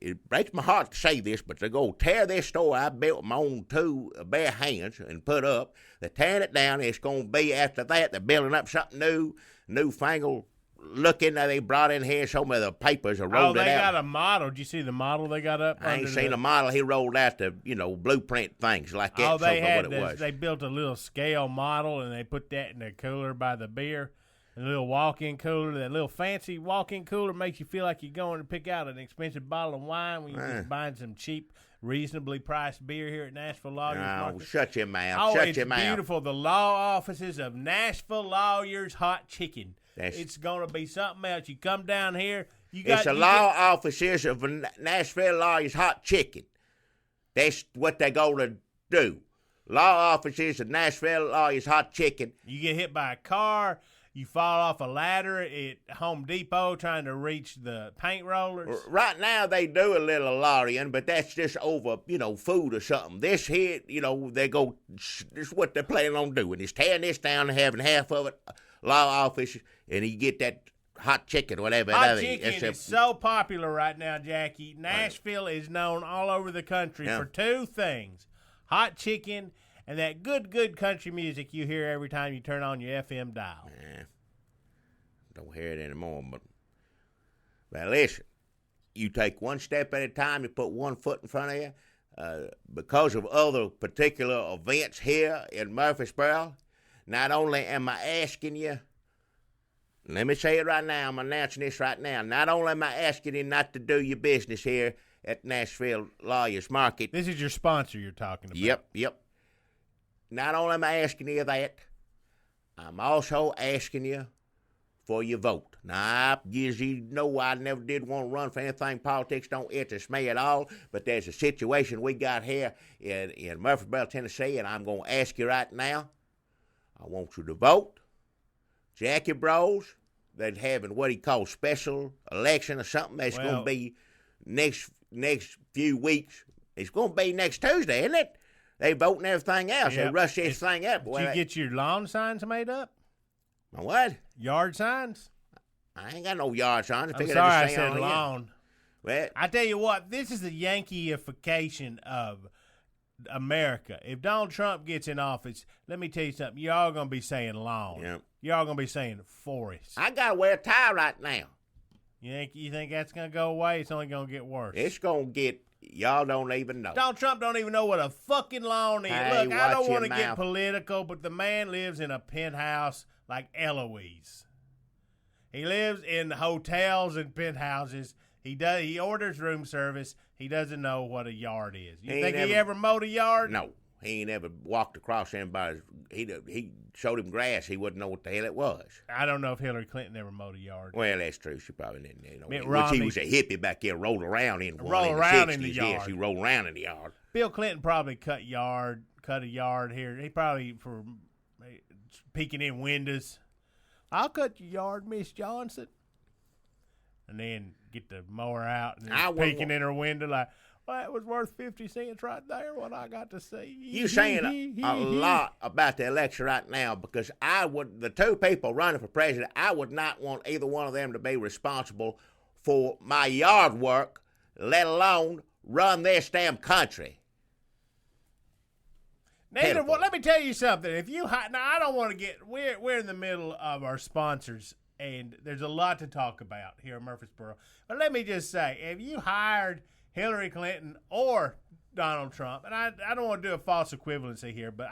B: It breaks my heart to say this, but they're going to tear this store I built with my own two bare hands and put up. They're tearing it down. It's going to be after that. They're building up something newfangled looking. They brought in here some of the papers and rolled it out.
C: Oh, they got a model. Did you see the model they got up?
B: I ain't seen a model. He rolled out the, blueprint things like that.
C: Oh, they had
B: what it was.
C: They built a little scale model, and they put that in the cooler by the beer. A little walk-in cooler, that little fancy walk-in cooler makes you feel like you're going to pick out an expensive bottle of wine when you're just buying some cheap, reasonably priced beer here at Nashville Lawyers Market.
B: Shut your mouth.
C: Oh,
B: shut your mouth.
C: It's beautiful. The law offices of Nashville Lawyers Hot Chicken. It's going to be something else. You come down here.
B: It's the law offices of Nashville Lawyers Hot Chicken. That's what they're going to do. Law offices of Nashville Lawyers Hot Chicken.
C: You get hit by a car. You fall off a ladder at Home Depot trying to reach the paint rollers.
B: Right now they do a little lorrying, but that's just over, food or something. This here, this is what they're planning on doing, is tearing this down and having half of it law office, and you get that hot chicken, whatever.
C: Hot chicken is so popular right now, Jackie. Nashville is known all over the country for two things: hot chicken and that good country music you hear every time you turn on your FM dial.
B: Yeah. Don't hear it anymore, but listen, you take one step at a time, you put one foot in front of you. Because of other particular events here in Murfreesboro, not only am I asking you, let me say it right now, I'm announcing this right now, not only am I asking you not to do your business here at Nashville Lawyers Market.
C: This is your sponsor you're talking about.
B: Yep. Not only am I asking you that, I'm also asking you for your vote. Now, as you know, I never did want to run for anything. Politics don't interest me at all, but there's a situation we got here in Murfreesboro, Tennessee, and I'm going to ask you right now, I want you to vote. Jackie Bros, they're having what he calls special election or something. That's going to be next few weeks. It's going to be next Tuesday, isn't it? They voting everything else. Yep. They rush this thing up.
C: Did you get your lawn signs made up?
B: My what?
C: Yard signs?
B: I ain't got no yard signs.
C: I'm sorry I said lawn.
B: Well,
C: I tell you what, this is the Yankeeification of America. If Donald Trump gets in office, let me tell you something. You're all going to be saying lawn.
B: Yep.
C: You're all going to be saying forest.
B: I got to wear a tie right now.
C: You think that's going to go away? It's only going to get worse.
B: It's going to get... Y'all don't even know.
C: Donald Trump don't even know what a fucking lawn is.
B: Hey,
C: look, I don't want to get political, but the man lives in a penthouse like Eloise. He lives in hotels and penthouses. He orders room service. He doesn't know what a yard is. You think he ever mowed a yard?
B: No. He ain't ever walked across anybody's. He showed him grass. He wouldn't know what the hell it was.
C: I don't know if Hillary Clinton ever mowed a yard.
B: Well, that's true. She probably didn't.
C: Mitt Romney,
B: he was a hippie back there, rolled around in
C: the
B: yard.
C: Yes,
B: he rolled around in the yard.
C: Bill Clinton probably cut a yard here. He probably for peeking in windows. I'll cut your yard, Miss Johnson. And then get the mower out and peeking in her window like, well, that was worth 50 cents right there, what I got to see.
B: You saying a lot about the election right now, because the two people running for president, I would not want either one of them to be responsible for my yard work, let alone run this damn country.
C: Let me tell you something. Now I don't want to get. We're in the middle of our sponsors and there's a lot to talk about here in Murfreesboro. But let me just say, if you hired Hillary Clinton or Donald Trump, and I don't want to do a false equivalency here, but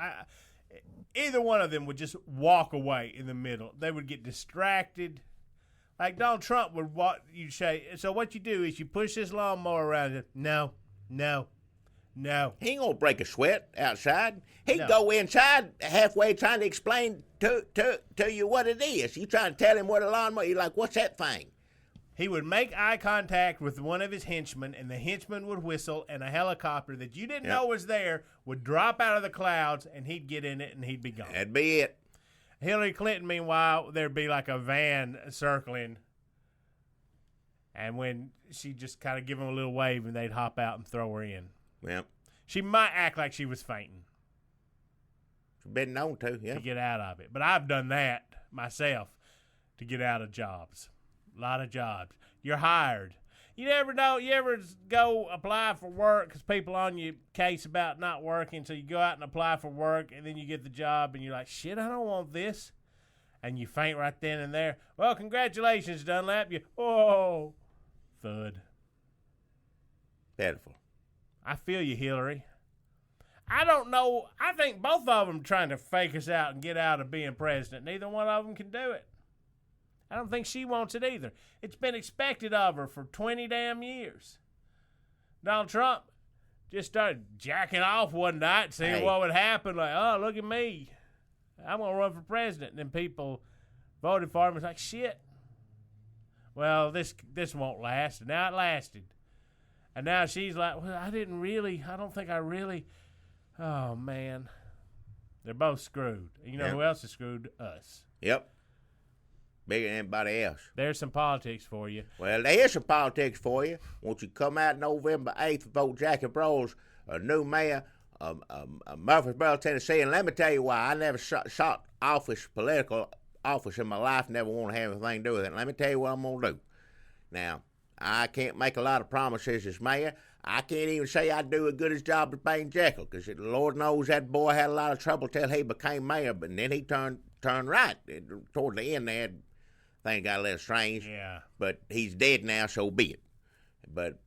C: either one of them would just walk away in the middle. They would get distracted. Like Donald Trump would walk, you'd say, so what you do is you push this lawnmower around it. No.
B: He ain't gonna break a sweat outside. He'd go inside halfway trying to explain to you what it is. You trying to tell him what a lawnmower, you're like, what's that thing?
C: He would make eye contact with one of his henchmen, and the henchman would whistle, and a helicopter that you didn't know was there would drop out of the clouds, and he'd get in it, and he'd be gone.
B: That'd be it.
C: Hillary Clinton, meanwhile, there'd be like a van circling, and when she'd just kind of give them a little wave, and they'd hop out and throw her in.
B: Yep.
C: She might act like she was fainting.
B: She's been known to, yeah.
C: To get out of it. But I've done that myself to get out of jobs. A lot of jobs. You're hired. You never know. You ever go apply for work because people on your case about not working, so you go out and apply for work, and then you get the job, and you're like, shit, I don't want this. And you faint right then and there. Well, congratulations, Dunlap. Thud.
B: Pitiful.
C: I feel you, Hillary. I don't know. I think both of them trying to fake us out and get out of being president. Neither one of them can do it. I don't think she wants it either. It's been expected of her for 20 damn years. Donald Trump just started jacking off one night, seeing what would happen. Like, oh, look at me. I'm going to run for president. And then people voted for him. It's like, shit. Well, this won't last. And now it lasted. And now she's like, well, I don't think I really. Oh, man. They're both screwed. And you know who else is screwed? Us.
B: Yep. Bigger than anybody else.
C: There's some politics for you.
B: Well, there's some politics for you. Won't you come out November 8th and vote Jackie Broles, new mayor of Murfreesboro, Tennessee. And let me tell you why. I never sought political office in my life, never want to have anything to do with it. And let me tell you what I'm going to do. Now, I can't make a lot of promises as mayor. I can't even say I do as good a job as Bane Jekyll, because the Lord knows that boy had a lot of trouble till he became mayor, but then he turned right. Toward the end there, things got a little strange.
C: Yeah.
B: But he's dead now, so be it. But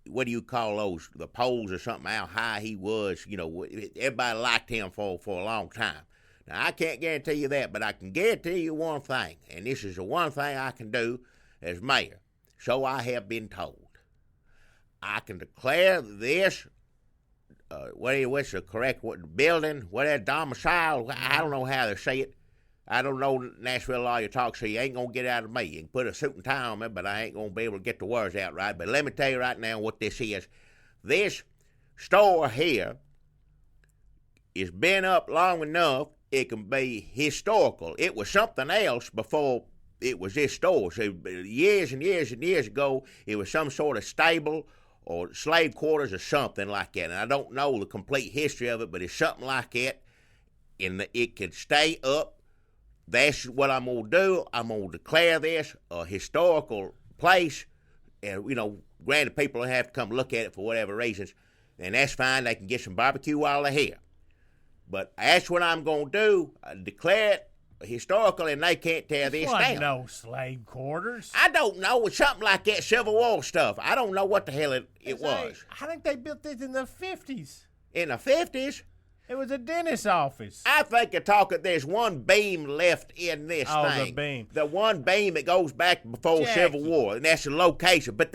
B: what do you call those, the polls or something, how high he was? You know, everybody liked him for a long time. Now, I can't guarantee you that, but I can guarantee you one thing, and this is the one thing I can do as mayor. So I have been told. I can declare this, what's the correct building, domicile, I don't know how to say it. I don't know Nashville law you talk, so you ain't going to get out of me. You can put a suit and tie on me, but I ain't going to be able to get the words out right. But let me tell you right now what this is. This store here has been up long enough, it can be historical. It was something else before it was this store. So years and years and years ago, it was some sort of stable or slave quarters or something like that. And I don't know the complete history of it, but it's something like that. And it could stay up. That's what I'm going to do. I'm going to declare this a historical place. And, granted, people have to come look at it for whatever reasons. And that's fine. They can get some barbecue while they're here. But that's what I'm going to do. I declare it historical, and they can't tear this down.
C: No slave quarters.
B: I don't know. It's something like that Civil War stuff. I don't know what the hell it was.
C: I think they built this in the 50s.
B: In the 50s?
C: It was a dentist's office.
B: I think you're talking, there's one beam left in this thing.
C: Oh, the beam.
B: The one beam that goes back before Civil War, and that's the location. But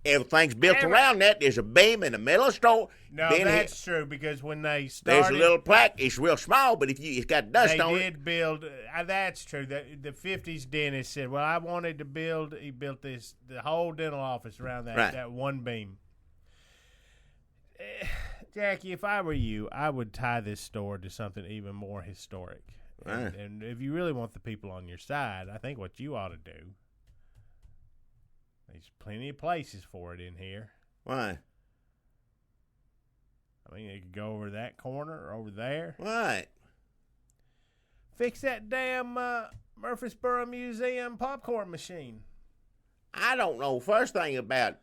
B: everything's built around that. There's a beam in the middle of the store.
C: No, that's true, because when they started...
B: There's a little plaque. It's real small, but it's got dust on it.
C: They did build... that's true. The 50s dentist said, well, I wanted to build... He built the whole dental office around that one beam. Jackie, if I were you, I would tie this store to something even more historic.
B: Right.
C: And if you really want the people on your side, I think what you ought to do... There's plenty of places for it in here.
B: Why?
C: I mean, you could go over that corner or over there.
B: Right.
C: Fix that damn Murfreesboro Museum popcorn machine.
B: I don't know. First thing about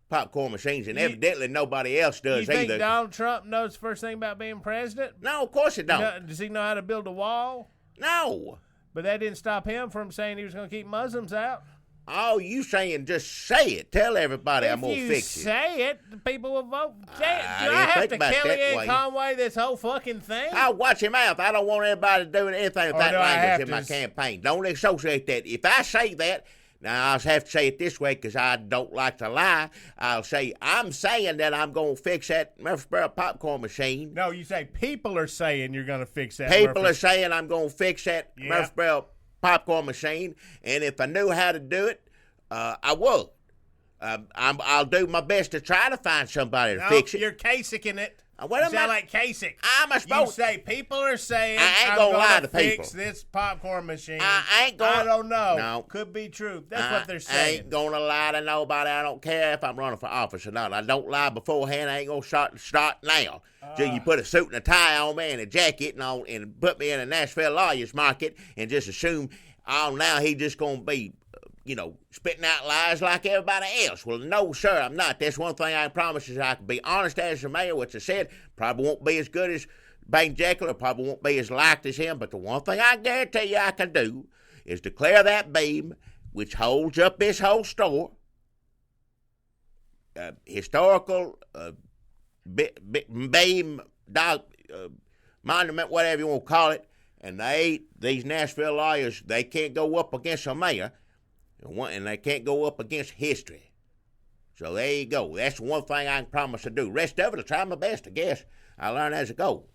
B: popcorn machines, and evidently nobody else does either.
C: You think Donald Trump knows the first thing about being president?
B: No, of course he don't.
C: Does he know how to build a wall?
B: No.
C: But that didn't stop him from saying he was going to keep Muslims out.
B: Oh, you saying just say it. Tell everybody I'm going to fix it.
C: If you say it, the people will vote. Do
B: I
C: I have to
B: think about
C: Kellyanne Conway this whole fucking thing?
B: I'll watch him out. I don't want anybody doing anything with that language in my campaign. Don't associate that. If I say that, now I'll have to say it this way because I don't like to lie. I'll say, I'm saying that I'm going to fix that Murfreesboro popcorn machine.
C: No, you say people are saying you're going to fix that.
B: People are saying I'm going to fix that Murfreesboro popcorn machine, and if I knew how to do it, I would. I'll do my best to try to find somebody to fix it.
C: You're Kasich-ing it.
B: What
C: you
B: am
C: sound
B: I?
C: like Kasich.
B: I'm supposed
C: You say people are saying
B: I ain't
C: I'm
B: gonna lie to
C: fix
B: people.
C: this popcorn machine.
B: I ain't gonna.
C: I don't know.
B: No.
C: Could be true. That's what they're saying.
B: I ain't gonna lie to nobody. I don't care if I'm running for office or not. I don't lie beforehand. I ain't gonna start now. So you put a suit and a tie on me and a jacket and put me in a Nashville lawyer's market and just assume now he just gonna be spitting out lies like everybody else. Well, no, sir, I'm not. That's one thing I can promise is I can be honest as the mayor, which I said probably won't be as good as Bane Jekyll, probably won't be as liked as him, but the one thing I guarantee you I can do is declare that beam, which holds up this whole store, historical beam, monument, whatever you want to call it, and these Nashville lawyers, they can't go up against a mayor, and they can't go up against history. So there you go. That's one thing I can promise to do. Rest of it, I'll try my best, I guess. I'll learn as I go.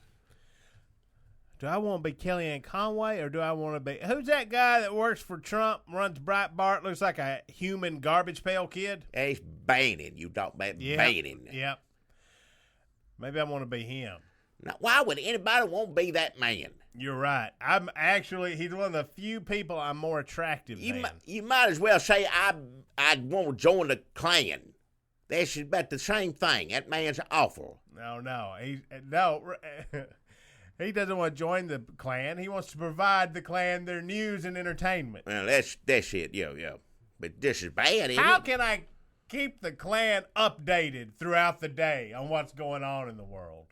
C: Do I want to be Kellyanne Conway, or do I want to be... Who's that guy that works for Trump, runs Breitbart, looks like a human garbage pail kid?
B: It's Bannon. You talk about Bannon.
C: Yep. Maybe I want to be him.
B: Now, why would anybody want to be that man?
C: You're right. He's one of the few people I'm more attractive than.
B: You might as well say I'd want to join the Klan. That's about the same thing. That man's awful.
C: No. He doesn't want to join the Klan. He wants to provide the Klan their news and entertainment.
B: Well, that's it. Yeah. But this is bad, isn't
C: How
B: it?
C: can I keep the Klan updated throughout the day on what's going on in the world,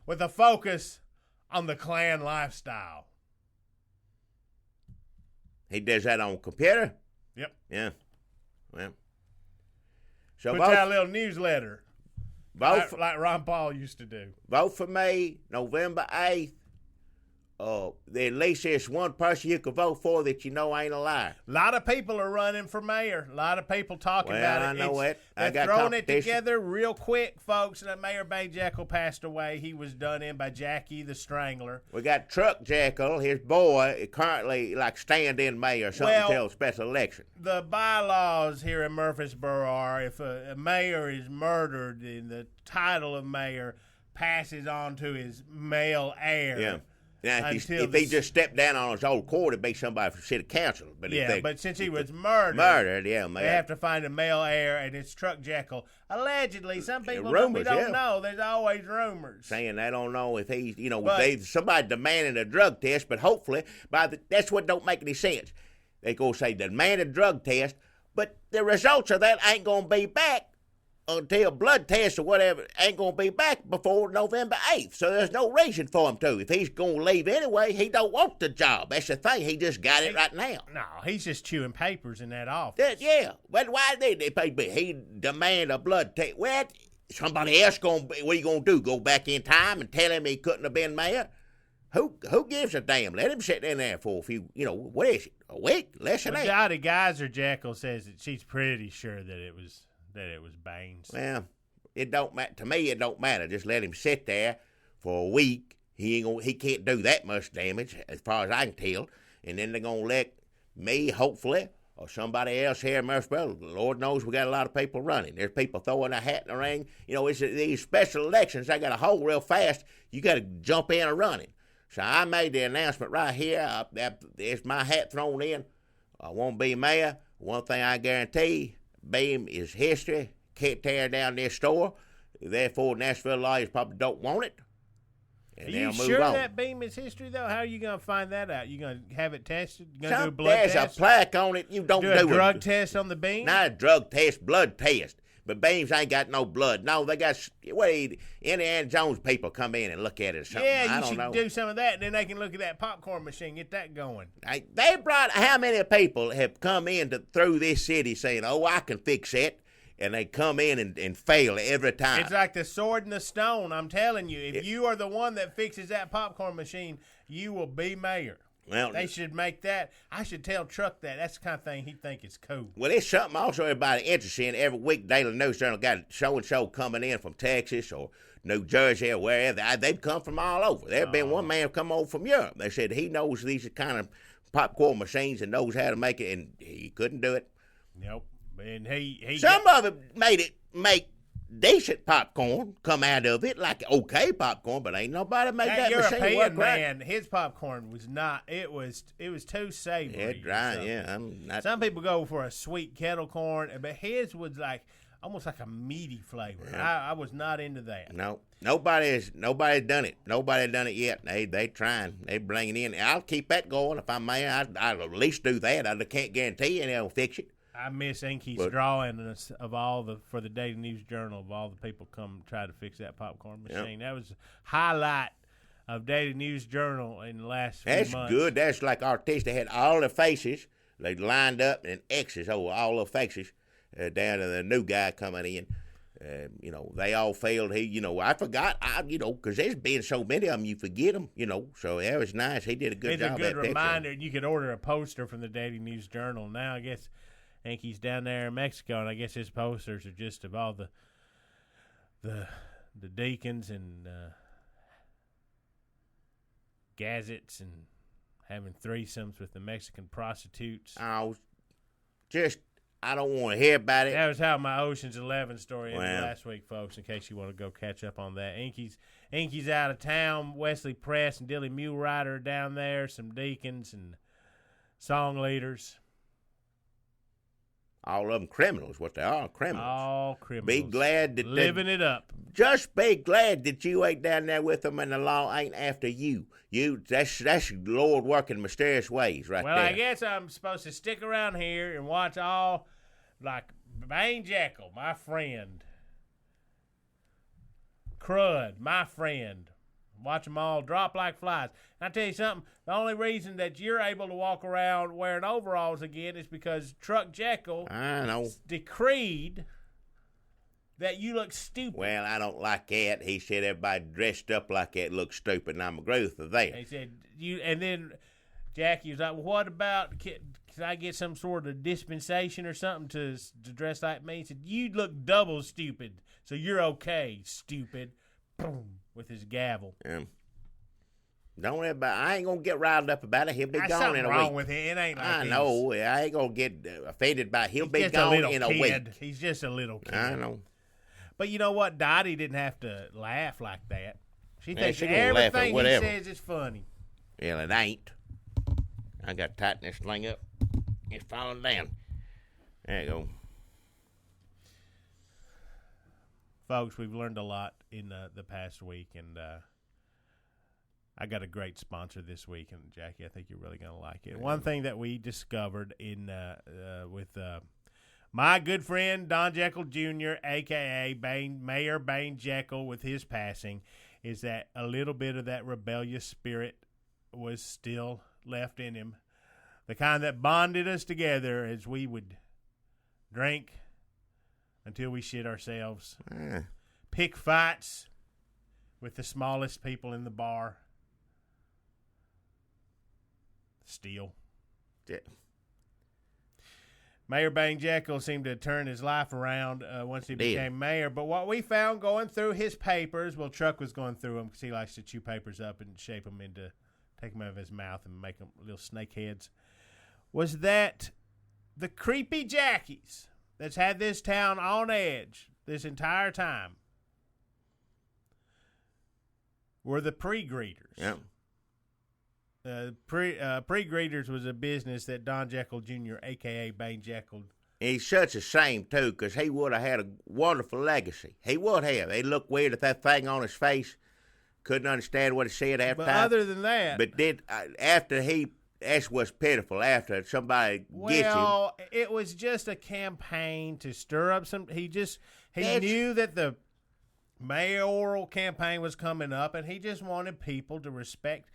C: with a focus on the Klan lifestyle?
B: He does that on a computer?
C: Yep.
B: Yeah. Well. So
C: puts out a little newsletter. Like Ron Paul used to do.
B: Vote for me November 8th. At least there's one person you can vote for that you know ain't a liar.
C: A lot of people are running for mayor. A lot of people talking about it.
B: I know it.
C: They're throwing it together real quick, folks. And Mayor Bane Jekyll passed away. He was done in by Jackie the Strangler.
B: We got Truck Jekyll, his boy, currently like stand-in mayor or something until special election.
C: The bylaws here in Murfreesboro are if a mayor is murdered, then the title of mayor passes on to his male heir.
B: Yeah. Now, if he just stepped down on his old court, it'd be somebody from city council. But
C: but since he was murdered, they have to find a male heir, and it's Truck Jekyll. Allegedly, some people we don't know. There's always rumors
B: saying they don't know if he's, somebody demanding a drug test. But hopefully, that's what don't make any sense. They go say demand a drug test, but the results of that ain't gonna be back until blood tests or whatever ain't going to be back before November 8th. So there's no reason for him to. If he's going to leave anyway, he don't want the job. That's the thing. He just got it right now.
C: No, he's just chewing papers in that office.
B: But why did he demand a blood test? Well, somebody else what are you going to do? Go back in time and tell him he couldn't have been mayor? Who gives a damn? Let him sit in there for a few, what is it? A week? Less than that.
C: Dottie Geyser Jekyll says that she's pretty sure that it was Baines.
B: Well, it don't matter to me. It don't matter. Just let him sit there for a week. He can't do that much damage, as far as I can tell. And then they're gonna let me, hopefully, or somebody else here in Murfreesboro. Lord knows we got a lot of people running. There's people throwing a hat in the ring. It's these special elections. They got a hold real fast. You got to jump in and running. So I made the announcement right here. There's my hat thrown in. I won't be mayor. One thing I guarantee. Beam is history. Can't tear down this store. Therefore, Nashville lawyers probably don't want it. And
C: are you sure that beam is history, though? How are you going to find that out? You going to have it tested? You going to do a blood test?
B: There's a plaque on it. You don't do
C: a drug test on the beam?
B: Not a drug test, blood test. But beans ain't got no blood. No, they got, Indiana Jones people come in and look at it or something.
C: Yeah,
B: I don't know.
C: do some of that, and then they can look at that popcorn machine, get that going.
B: They brought, how many people have come in through this city saying, oh, I can fix it, and they come in and fail every time.
C: It's like the sword and the stone. I'm telling you, if you are the one that fixes that popcorn machine, you will be mayor.
B: Well,
C: they should make that. I should tell Truck that. That's the kind of thing he'd think is cool.
B: Well, it's something also everybody interested in. Every week, Daily News Journal got so-and-so coming in from Texas or New Jersey or wherever. They've come from all over. There's been one man come over from Europe. They said he knows these kind of popcorn machines and knows how to make it, and he couldn't do it.
C: Nope. And he
B: some of it make decent popcorn come out of it, like okay popcorn, but ain't nobody made that
C: European
B: machine work
C: man,
B: right.
C: His popcorn was not. It was too savory.
B: Yeah, dry. Yeah,
C: Some people go for a sweet kettle corn, but his was like almost like a meaty flavor. Yeah. I was not into that.
B: No, nobody's done it. Nobody done it yet. They trying. They bring it in. I'll keep that going if I'm mayor. I'll at least do that. I can't guarantee you they'll fix it.
C: I miss Inky's drawing for the Daily News Journal of all the people come try to fix that popcorn machine. Yep. That was a highlight of Daily News Journal in the last few months. That's good.
B: That's like artists. They had all the faces. They lined up and X's over all the faces down to the new guy coming in. They all failed. I forgot, because there's been so many of them, you forget them, So that was nice. He did a good job.
C: It's a good reminder. You could order a poster from the Daily News Journal. Now, I guess Inky's down there in Mexico, and I guess his posters are just of all the deacons and gazettes and having threesomes with the Mexican prostitutes.
B: I don't want to hear about it.
C: That was how my Ocean's 11 story ended last week, folks, in case you want to go catch up on that. Inky's out of town. Wesley Press and Dilly Mule Rider are down there, some deacons and song leaders.
B: All of them criminals, what they are, criminals.
C: All criminals.
B: Be glad that
C: living it up.
B: Just be glad that you ain't down there with them and the law ain't after you. That's Lord working mysterious ways right there.
C: Well, I guess I'm supposed to stick around here and watch all, like Bane Jekyll, my friend. Crud, my friend. Watch them all drop like flies. And I tell you something, the only reason that you're able to walk around wearing overalls again is because Truck Jekyll decreed that you look stupid.
B: Well, I don't like that. He said everybody dressed up like that looks stupid, and I'm agree with that.
C: He said, and then Jackie was like, well, what about, can I get some sort of dispensation or something to dress like me? He said, you look double stupid, so you're okay, stupid. Boom. With his gavel.
B: Don't everybody, I ain't gonna get riled up about it. He'll be gone in a week.
C: Wrong with him. It ain't like
B: I know. I ain't gonna get offended by it. He'll be gone in a week.
C: He's just a little kid.
B: I know.
C: But you know what? Dottie didn't have to laugh like that. She thinks everything he says is funny.
B: Well, it ain't. I got to tighten this thing up. It's falling down. There you go.
C: Folks, we've learned a lot in the past week, and I got a great sponsor this week, and Jackie, I think you're really going to like it. One thing that we discovered with my good friend Don Jekyll Jr., a.k.a. Mayor Bane Jekyll, with his passing, is that a little bit of that rebellious spirit was still left in him, the kind that bonded us together as we would drink until we shit ourselves. Pick fights with the smallest people in the bar. Steal.
B: Yeah.
C: Mayor Bane Jekyll seemed to turn his life around once he became mayor. But what we found going through his papers, well, Truck was going through them because he likes to chew papers up and shape them into, take them out of his mouth and make them little snake heads, was that the creepy Jackies that's had this town on edge this entire time were the pre-greeters.
B: Yeah.
C: Pre-greeters was a business that Don Jekyll Jr., a.k.a. Bane Jekyll.
B: He's such a shame, too, because he would have had a wonderful legacy. He would have. It looked weird with that thing on his face. Couldn't understand what he said after.
C: But other than that.
B: But that's what's pitiful. After somebody gets him.
C: Well, it was just a campaign to stir up some. He knew that the mayoral campaign was coming up, and he just wanted people to respect.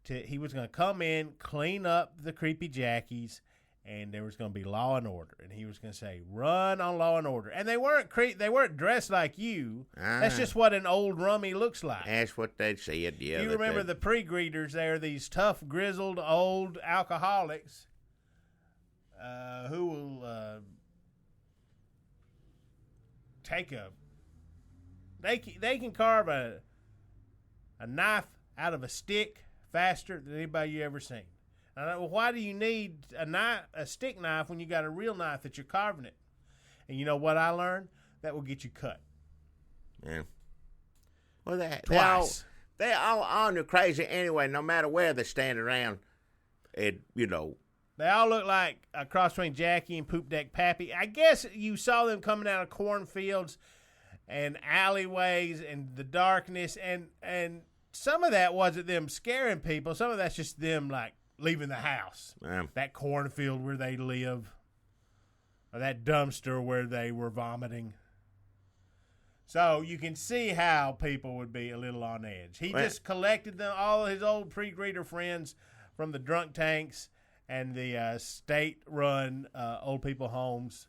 C: He was going to come in, clean up the creepy Jackies, and there was going to be law and order. And he was going to say, "Run on law and order." And they weren't they weren't dressed like you. That's just what an old rummy looks like.
B: That's what they said. Yeah.
C: You remember the pre-greeters? They are these tough, grizzled, old alcoholics who will take They can carve a knife out of a stick faster than anybody you ever seen. Well, why do you need a stick knife when you got a real knife that you're carving it? And you know what I learned? That will get you cut.
B: Yeah. Well,
C: Twice.
B: They all on you crazy anyway, no matter where they stand around. They
C: all look like a cross between Jackie and Poop Deck Pappy. I guess you saw them coming out of cornfields and alleyways and the darkness, and some of that wasn't them scaring people. Some of that's just them, like, leaving the house. That cornfield where they live, or that dumpster where they were vomiting. So you can see how people would be a little on edge. He just collected all his old pre-greeter friends from the drunk tanks and the state-run old people homes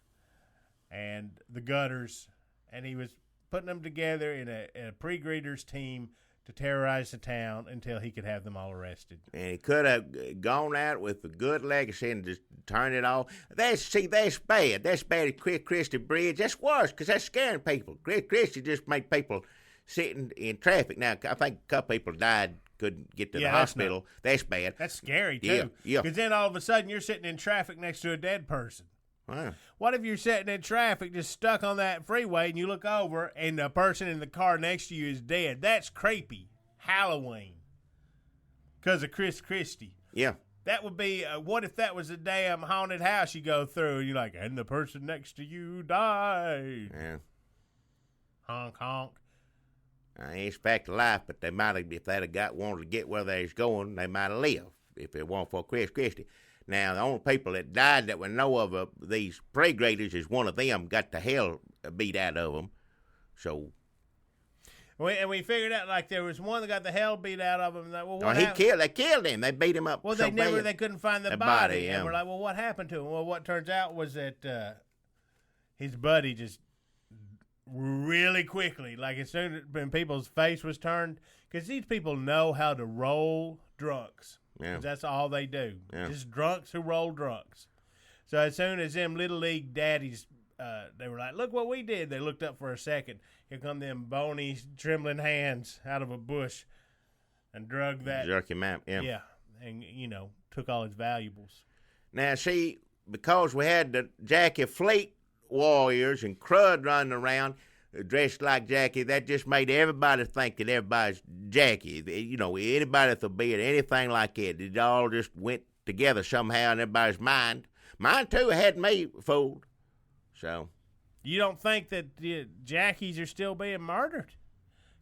C: and the gutters, and he was putting them together in a pre-greeters team to terrorize the town until he could have them all arrested.
B: And he could have gone out with a good legacy and just turned it off. That's bad. That's bad at Chris Christie Bridge. That's worse because that's scaring people. Chris Christie just made people sitting in traffic. Now, I think a couple people died, couldn't get to the hospital. That's bad.
C: That's scary, too.
B: Yeah.
C: Because then all of a sudden you're sitting in traffic next to a dead person.
B: Wow.
C: What if you're sitting in traffic just stuck on that freeway and you look over and the person in the car next to you is dead? That's creepy. Halloween. Because of Chris Christie.
B: Yeah.
C: That would be, what if that was a damn haunted house you go through and you're like, and the person next to you died.
B: Yeah.
C: Honk, honk.
B: It's back to life, but they might have, if they'd have wanted to get where they was going, they might have lived if it weren't for Chris Christie. Now, the only people that died that we know of these pre-graders is one of them got the hell beat out of them. So.
C: And we figured out, like, there was one that got the hell beat out of him. Like, well,
B: they killed him. They beat him up.
C: Well,
B: they
C: couldn't find the body.
B: Yeah.
C: And we're like, well, what happened to him? Well, what turns out was that his buddy just really quickly, like as soon as when people's face was turned, because these people know how to roll drunks.
B: Yeah.
C: That's all they do.
B: Yeah.
C: Just drunks who roll drunks. So as soon as them little league daddies, they were like, look what we did. They looked up for a second. Here come them bony, trembling hands out of a bush and drug that.
B: Jerk him out, yeah.
C: Yeah, and, took all his valuables.
B: Now, see, because we had the Jackie Fleet Warriors and Crud running around dressed like Jackie, that just made everybody think that everybody's Jackie. Anybody that'll be at anything like it, it all just went together somehow in everybody's mind. Mine, too, had me fooled. So.
C: You don't think that the Jackies are still being murdered?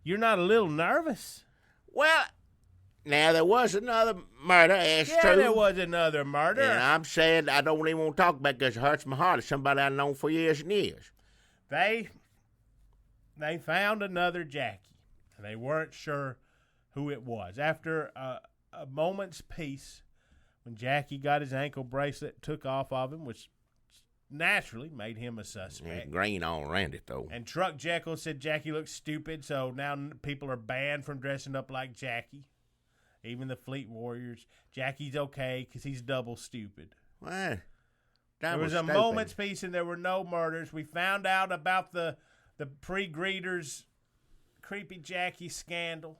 C: You're not a little nervous?
B: Well, now there was another murder, that's true.
C: Yeah, there was another murder.
B: And I'm saying I don't even want to talk about it because it hurts my heart. It's somebody I've known for years and years.
C: They found another Jackie, and they weren't sure who it was. After a moment's peace, when Jackie got his ankle bracelet took off of him, which naturally made him a suspect.
B: Yeah, green all around it, though.
C: And Truck Jekyll said Jackie looked stupid, so now people are banned from dressing up like Jackie. Even the Fleet Warriors. Jackie's okay because he's double stupid.
B: What?
C: There was a moment's peace and there were no murders. We found out about the pre-greeters creepy Jackie scandal.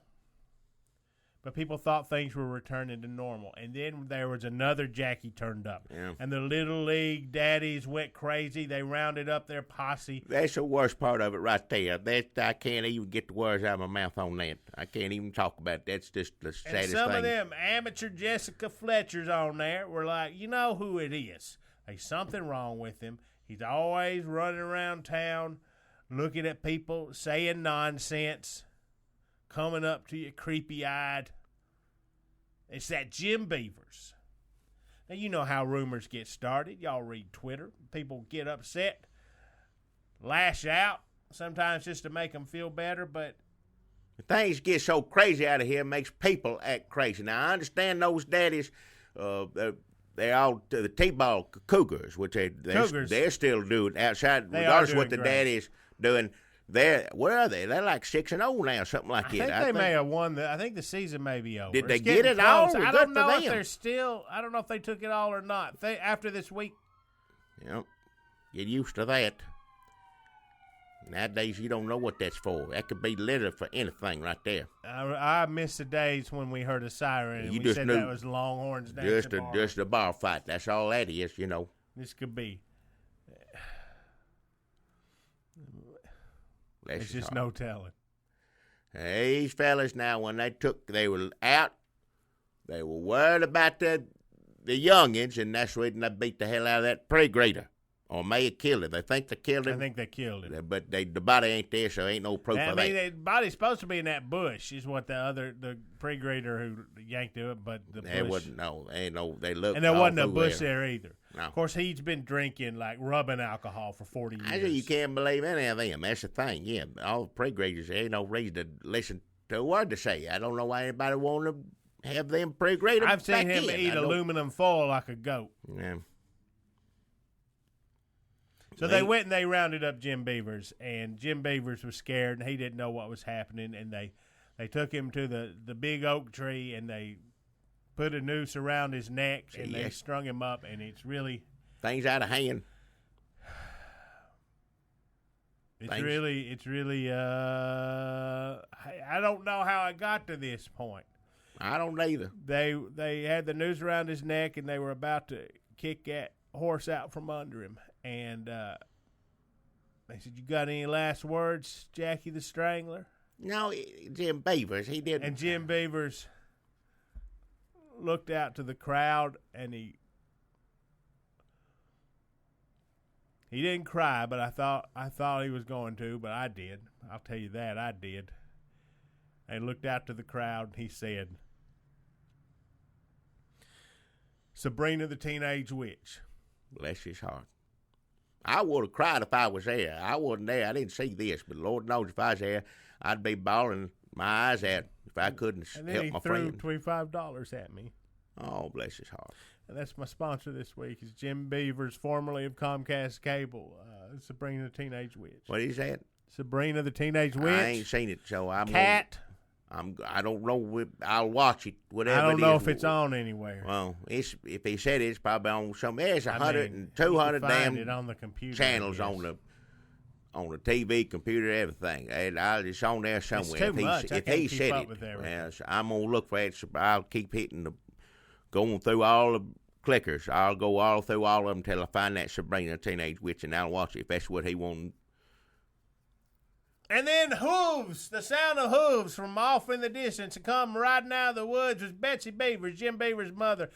C: But people thought things were returning to normal. And then there was another Jackie turned up.
B: Yeah.
C: And the Little League daddies went crazy. They rounded up their posse.
B: That's the worst part of it right there. I can't even get the words out of my mouth on that. I can't even talk about it. That's just the saddest thing.
C: And some of them amateur Jessica Fletchers on there were like, you know who it is. There's something wrong with him. He's always running around town looking at people, saying nonsense, coming up to you creepy-eyed. It's that Jim Beavers. Now, you know how rumors get started. Y'all read Twitter. People get upset, lash out, sometimes just to make them feel better, but
B: things get so crazy out of here, makes people act crazy. Now, I understand those daddies, they're all the T-ball Cougars, which they're still doing outside, regardless of what the daddy's doing. Where are they? They're like 6-0 now, something like that.
C: I think they may have won. I think the season may be over.
B: Did they get it all?
C: I don't know if they're still. I don't know if they took it all or not. After this week.
B: Yep. Get used to that. Nowadays, you don't know what that's for. That could be literally for anything right there.
C: I miss the days when we heard a siren and we said that was Longhorns dancing
B: just a bar fight. That's all that is,
C: This could be.
B: It's
C: just no telling.
B: These fellas now, when they were out, they were worried about the youngins, and that's the reason they beat the hell out of that pre-grader. Or may have killed him. They think they killed him.
C: I think they killed him.
B: But the body ain't there, so ain't no proof of that.
C: The body's supposed to be in that bush, is what the pre-grader who yanked it, but the bush.
B: They looked.
C: And there wasn't a bush there either.
B: No.
C: Of course, he's been drinking, like, rubbing alcohol for 40 years.
B: I say you can't believe any of them. That's the thing. Yeah, all the pre-graders, there ain't no reason to listen to a word to say. I don't know why anybody want to have them pre-graders.
C: I've seen him eat aluminum foil like a goat.
B: Yeah.
C: So they went and they rounded up Jim Beavers, and Jim Beavers was scared, and he didn't know what was happening, and they took him to the big oak tree, and they put a noose around his neck, and they strung him up, and it's really...
B: Things out of hand.
C: It's really, I don't know how it got to this point.
B: I don't either.
C: They had the noose around his neck, and they were about to kick that horse out from under him. And they said, "You got any last words, Jackie the Strangler?"
B: No, Jim Beavers, he didn't.
C: And Jim Beavers looked out to the crowd, and he didn't cry, but I thought he was going to, but I did. I'll tell you that, I did. And looked out to the crowd, and he said, "Sabrina the Teenage Witch."
B: Bless his heart. I would have cried if I was there. I wasn't there. I didn't see this, but Lord knows if I was there, I'd be bawling my eyes out if I couldn't help my friend.
C: And then he threw $25 at me.
B: Oh, bless his heart.
C: And that's my sponsor this week is Jim Beavers, formerly of Comcast Cable, Sabrina the Teenage Witch.
B: What is that?
C: Sabrina the Teenage Witch.
B: I ain't seen it, so I'm
C: Cat.
B: I don't know. I'll watch it. Whatever.
C: I don't know if it's on anywhere.
B: Well, if he said it's probably on some. There's 100 and 200 damn
C: it on the computer,
B: channels on the TV, computer, everything. It's on there somewhere.
C: It's too much.
B: If he said it, so I'm gonna look for it. So I'll keep going through all the clickers. I'll go all through all of them until I find that Sabrina Teenage Witch, and I'll watch it if that's what he wants.
C: And then hooves, the sound of hooves from off in the distance, and come riding out of the woods was Betsy Beavers, Jim Beavers' mother,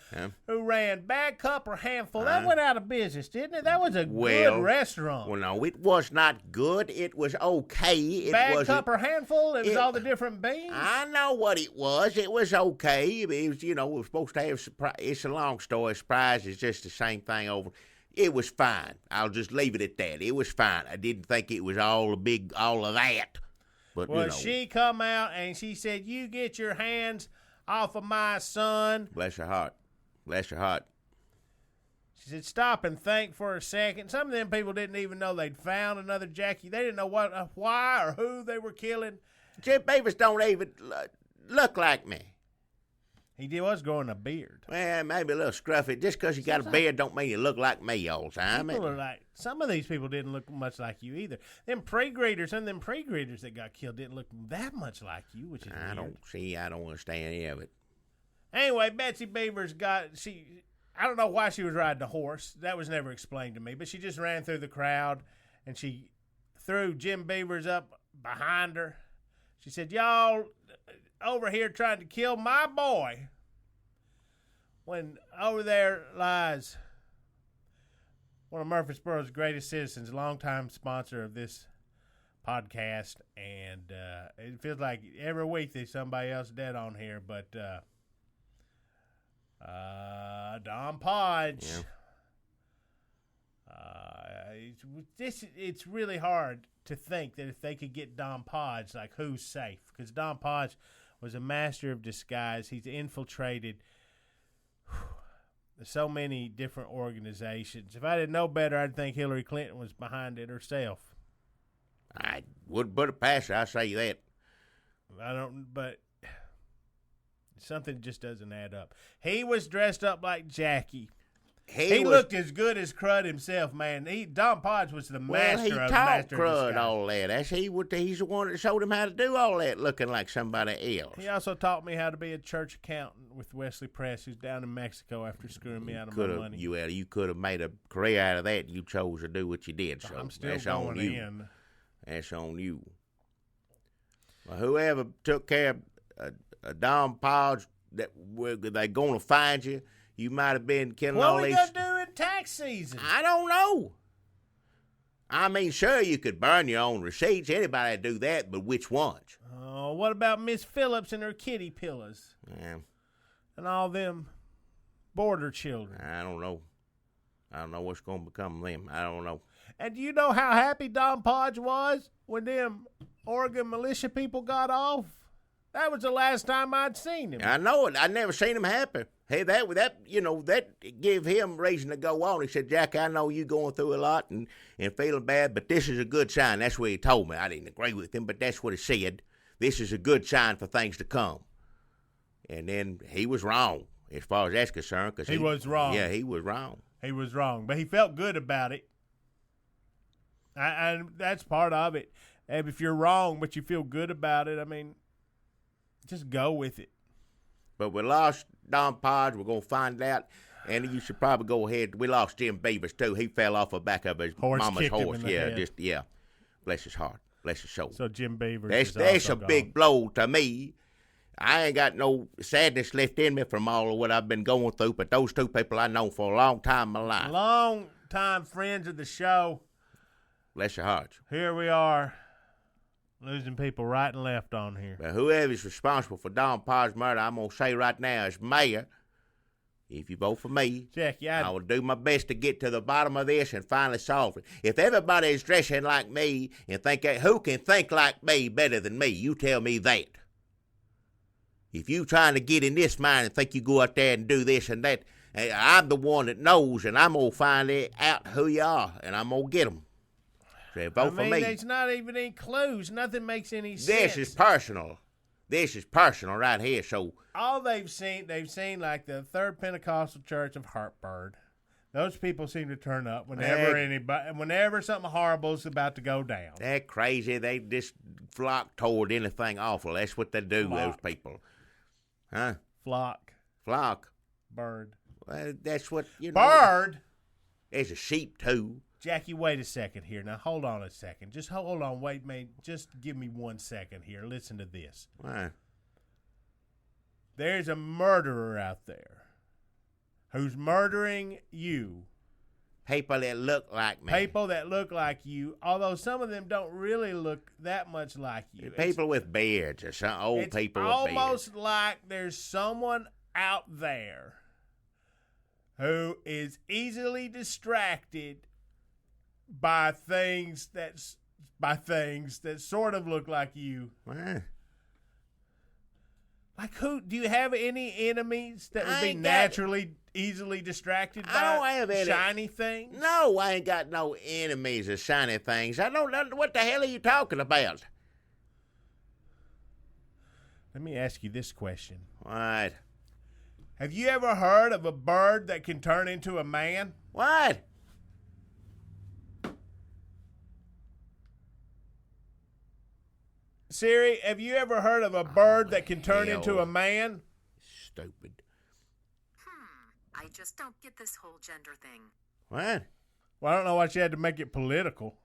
C: who ran Bad Cup or Handful. That went out of business, didn't it? That was a good restaurant.
B: Well, no, it was not good. It was okay.
C: Bad Cup or Handful? It was all the different beans?
B: I know what it was. It was okay. It was, we're supposed to have surprise. It's a long story. Surprise is just the same thing over. It was fine. I'll just leave it at that. It was fine. I didn't think it was all of that. But,
C: well, she come out and she said, "You get your hands off of my son."
B: Bless her heart. Bless her heart.
C: She said, "Stop and think for a second." Some of them people didn't even know they'd found another Jackie. They didn't know why or who they were killing.
B: Jim Beavers don't even look like me.
C: He was growing a beard.
B: Well, maybe a little scruffy. Just because you got a beard don't mean you look like me all the time.
C: Some of these people didn't look much like you either. Some of them pre-graders that got killed didn't look that much like you, which is weird.
B: I don't understand any of it.
C: Anyway, Betsy Beavers I don't know why she was riding a horse. That was never explained to me. But she just ran through the crowd, and she threw Jim Beavers up behind her. She said, "Y'all over here trying to kill my boy," when over there lies one of Murfreesboro's greatest citizens, longtime sponsor of this podcast, and it feels like every week there's somebody else dead on here, but Don Podge. it's really hard to think that if they could get Don Podge, like, who's safe? Because Don Podge was a master of disguise. He's infiltrated so many different organizations. If I didn't know better, I'd think Hillary Clinton was behind it herself.
B: I would put it past her, I say that.
C: But something just doesn't add up. He was dressed up like Jackie. He looked as good as Crud himself, man. Don Podge was the master of master
B: Crud all that. He's the one that showed him how to do all that, looking like somebody else.
C: He also taught me how to be a church accountant with Wesley Press, who's down in Mexico after screwing me out of my money.
B: You could have made a career out of that. You chose to do what you did. So
C: I'm still
B: that's
C: going
B: on you.
C: in.
B: That's on you. Well, whoever took care of Don Podge, they're going to find you. You might have been killing all these.
C: What are we going to do in tax season?
B: I don't know. I mean, sure, you could burn your own receipts. Anybody do that, but which ones?
C: Oh, what about Miss Phillips and her kitty pillows?
B: Yeah.
C: And all them border children.
B: I don't know. I don't know what's going to become of them. I don't know.
C: And do you know how happy Don Podge was when them Oregon militia people got off? That was the last time I'd seen him.
B: I know it. I never seen him happy. Hey, that gave him reason to go on. He said, Jack, I know you going through a lot and feeling bad, but this is a good sign. That's what he told me. I didn't agree with him, but that's what he said. This is a good sign for things to come. And then he was wrong as far as that's concerned.
C: He was wrong.
B: Yeah, he was wrong.
C: He was wrong, but he felt good about it. And that's part of it. And if you're wrong, but you feel good about it, I mean, just go with it.
B: But we lost Don Podge. We're going to find out. And you should probably go ahead. We lost Jim Beavers, too. He fell off the back of his mama's horse. Yeah. Bless his heart. Bless his soul.
C: So Jim Beavers
B: that's a big blow to me. I ain't got no sadness left in me from all of what I've been going through, but those two people I know for a long time in my life.
C: Long time friends of the show.
B: Bless your hearts.
C: Here we are, losing people right and left on here.
B: But whoever's responsible for Don Podge's murder, I'm going to say right now, as mayor, if you vote for me,
C: Jackie,
B: I will do my best to get to the bottom of this and finally solve it. If everybody is dressing like me and who can think like me better than me? You tell me that. If you trying to get in this mind and think you go out there and do this and that, I'm the one that knows, and I'm going to find out who you are, and I'm going to get them. So vote for me.
C: There's not even any clues. Nothing makes any sense.
B: This is personal. This is personal right here. So
C: all they've seen like the Third Pentecostal Church of Hartford. Those people seem to turn up whenever something horrible is about to go down.
B: They're crazy. They just flock toward anything awful. That's what they do, those people. Huh?
C: Flock. Bird.
B: Well, that's what,
C: Bird?
B: There's a sheep, too.
C: Jackie, wait a second here. Now, hold on a second. Just hold on. Wait, mate. Just give me 1 second here. Listen to this.
B: Why?
C: There's a murderer out there who's murdering you.
B: People that look like me.
C: People that look like you, although some of them don't really look that much like you.
B: People with beards or some old people with beards. It's
C: almost like there's someone out there who is easily distracted by things that sort of look like you.
B: What?
C: Like who? Do you have any enemies that would be naturally easily distracted by
B: I don't have any
C: shiny things?
B: No, I ain't got no enemies of shiny things. I don't know what the hell are you talking about.
C: Let me ask you this question.
B: What?
C: Have you ever heard of a bird that can turn into a man?
B: What?
C: Siri, have you ever heard of a bird that can turn into a man?
B: Stupid.
D: I just don't get this whole gender thing.
B: What?
C: Well, I don't know why she had to make it political.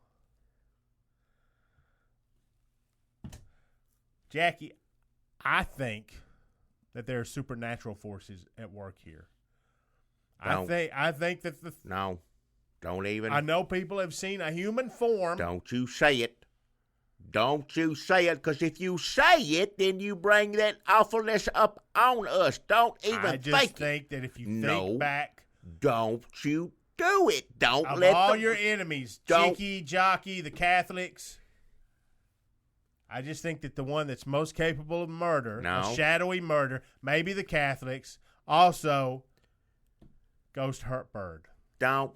C: Jackie, I think that there are supernatural forces at work here. I think that
B: No. Don't even.
C: I know people have seen a human form.
B: Don't you say it. Don't you say it, because if you say it, then you bring that awfulness up on us. Don't even think
C: I just think that if you think back.
B: Don't you do it. Don't
C: Of
B: let
C: all your enemies,
B: Don't-
C: Chicky, Jockey, the Catholics, I just think that the one that's most capable of murder,
B: No.
C: a shadowy murder, maybe the Catholics, also Ghost Hurtbird.
B: Don't.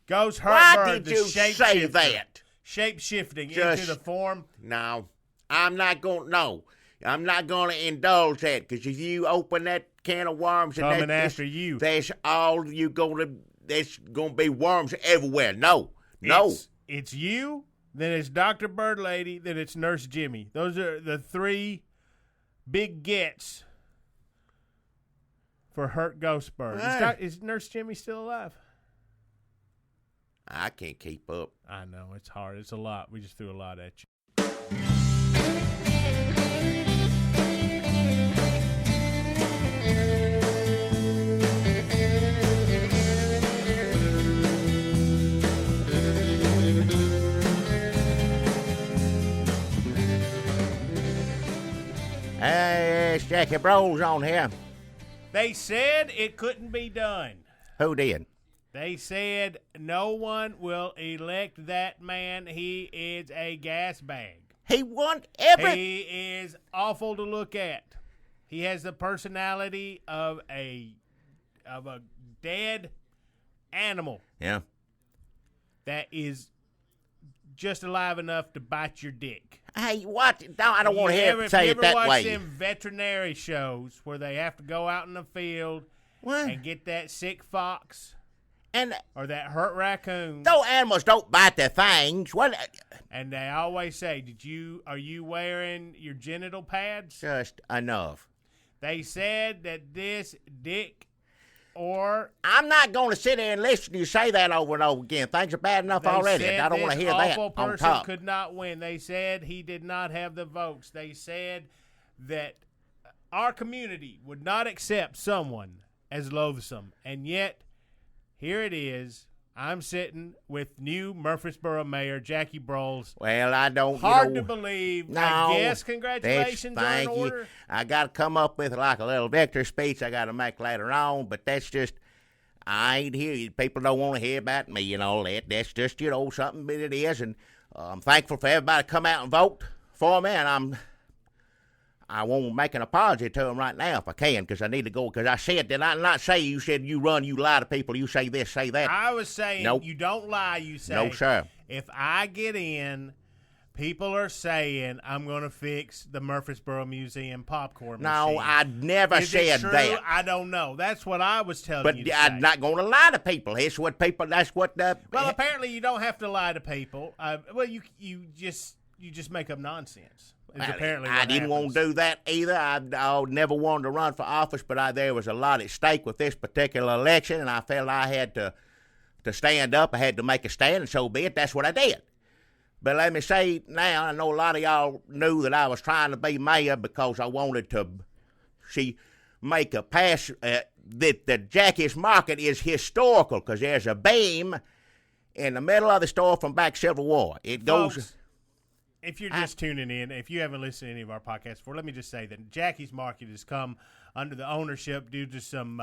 C: Ghost
B: Why
C: Hurtbird,
B: did
C: the
B: you say
C: shapeshifter.
B: that?
C: Shape-shifting
B: Just-
C: into the form.
B: No. I'm not going to indulge that, because if you open that can of worms, and
C: Coming after you.
B: That's all you going to, there's going to be worms everywhere. No.
C: It's you, then it's Dr. Bird Lady, then it's Nurse Jimmy. Those are the three big gets for Hurt Ghost Bird.
B: Hey.
C: Is Nurse Jimmy still alive?
B: I can't keep up.
C: I know, it's hard. It's a lot. We just threw a lot at you.
B: Hey, it's Jackie Bros on here.
C: They said it couldn't be done.
B: Who did?
C: They said no one will elect that man. He is a gas bag.
B: He won every...
C: He is awful to look at. He has the personality of a dead animal
B: Yeah.
C: that is just alive enough to bite your dick.
B: Hey, what? No, I don't want to hear say it that
C: If you ever watch
B: way.
C: them veterinary shows where they have to go out in the field
B: What?
C: and get that sick fox
B: And
C: or that hurt raccoon,
B: those animals don't bite their fangs. What?
C: and they always say, are you wearing your genital pads?
B: Just enough.
C: They said that this dick or
B: I'm not going to sit there and listen to you say that over and over again. Things are bad enough
C: they
B: already.
C: said
B: I don't want to
C: this
B: hear that
C: awful
B: on
C: person
B: top.
C: could not win. They said he did not have the votes. They said that our community would not accept someone as loathsome. And yet, here it is. I'm sitting with new Murfreesboro Mayor Jackie Broles.
B: Well, I don't.
C: Hard to believe.
B: No,
C: I guess congratulations are in
B: thank you.
C: order.
B: I got to come up with like a little victory speech I got to make later on, but that's just, I ain't here. People don't want to hear about me and all that. That's just, something that it is, and I'm thankful for everybody to come out and vote for me, and I won't make an apology to them right now if I can, because I need to go, because I said, did I not say you said you lie to people, you say this, say that?
C: I was saying
B: Nope.
C: you don't lie. You say,
B: No, sir.
C: If I get in, people are saying I'm going to fix the Murfreesboro Museum popcorn machine.
B: No, I never
C: Is it
B: said
C: true?
B: that.
C: I don't know. That's what I was telling
B: But
C: you to
B: I'm
C: say.
B: not going to lie to people. That's what
C: Well, apparently you don't have to lie to people. Well, you just make up nonsense. Is apparently
B: I
C: what
B: didn't want
C: happens.
B: to do that either. I never wanted to run for office, but there was a lot at stake with this particular election, and I felt I had to stand up. I had to make a stand, and so be it. That's what I did. But let me say now, I know a lot of y'all knew that I was trying to be mayor because I wanted to make a pass that the Jackie's Market is historical, because there's a beam in the middle of the store from back Civil War. It goes...
C: Folks, if you're just tuning in, if you haven't listened to any of our podcasts before, let me just say that Jackie's Market has come under the ownership due to some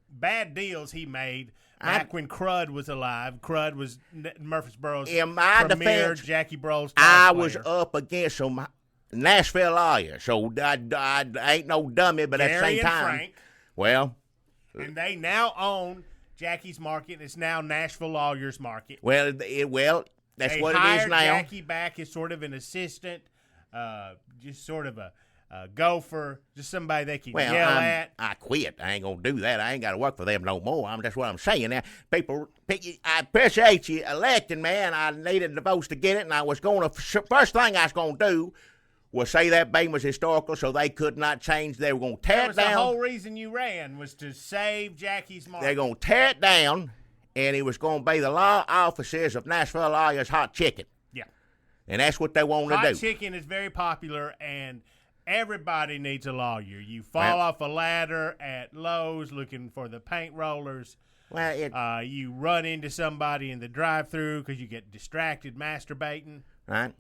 C: bad deals he made back when Crud was alive. Crud was Murfreesboro's
B: In my
C: premier
B: defense,
C: Jackie Broles
B: I was
C: player.
B: up against some Nashville lawyers, so I ain't no dummy, but at the
C: Gary
B: same
C: and
B: time,
C: Frank,
B: well,
C: and they now own Jackie's Market. It's now Nashville Lawyers Market.
B: that's
C: They
B: what it is
C: hired
B: now.
C: Jackie back as sort of an assistant, just sort of a gopher, just somebody they can
B: Well,
C: yell at.
B: I quit. I ain't gonna do that. I ain't got to work for them no more. That's what I'm saying. Now, people, I appreciate you electing me, and I needed the votes to get it. And I was going to first thing I was gonna do was say that beam was historical, so they could not change. They were gonna tear
C: That
B: it
C: was the
B: down.
C: whole reason you ran, was to save Jackie's Market.
B: They're gonna tear it down, and it was gonna be the law offices of Nashville Lawyers Hot Chicken.
C: Yeah.
B: And that's what they want to
C: Hot
B: do.
C: chicken is very popular, and everybody needs a lawyer. You fall off a ladder at Lowe's looking for the paint rollers.
B: Well,
C: You run into somebody in the drive-thru because you get distracted masturbating.
B: right?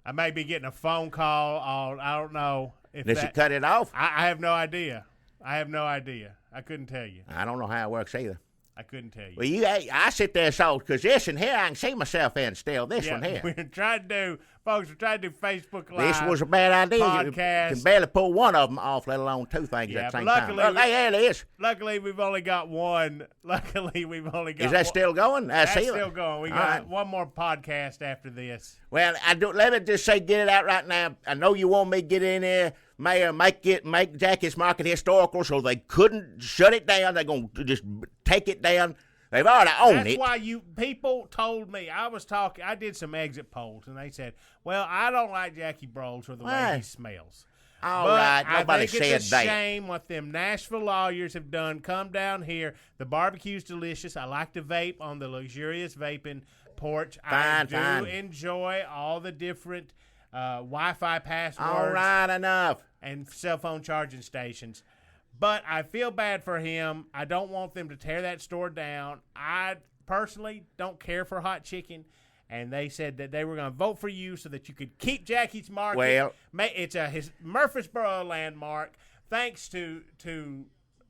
C: I may be getting a phone call. I don't know if
B: Did she cut it off?
C: I have no idea. I have no idea. I couldn't tell you.
B: I don't know how it works either.
C: I couldn't tell you.
B: Well, I sit there because this one here I can see myself in still. This one here.
C: We're trying to do Facebook Live.
B: This was a bad idea.
C: Podcast.
B: You can barely pull one of them off, let alone two things at the same time. Well, there it is.
C: Luckily, we've only got one. Is
B: that still going?
C: That's still going. We got one more podcast after this.
B: Well, let me just say, get it out right now. I know you want me to get in there, Mayor, make Jackie's Market historical so they couldn't shut it down. They're going to just take it down. They've already owned it.
C: That's why people told me. I did some exit polls, and they said, well, I don't like Jackie Broles for the way he smells.
B: All right, nobody said that.
C: I think it's a shame what them Nashville lawyers have done. Come down here. The barbecue's delicious. I like to vape on the luxurious vaping porch. I do enjoy all the different Wi-Fi passwords.
B: All right, enough.
C: And cell phone charging stations. But I feel bad for him. I don't want them to tear that store down. I personally don't care for hot chicken. And they said that they were going to vote for you so that you could keep Jackie's Market.
B: Well,
C: it's his Murfreesboro landmark. Thanks to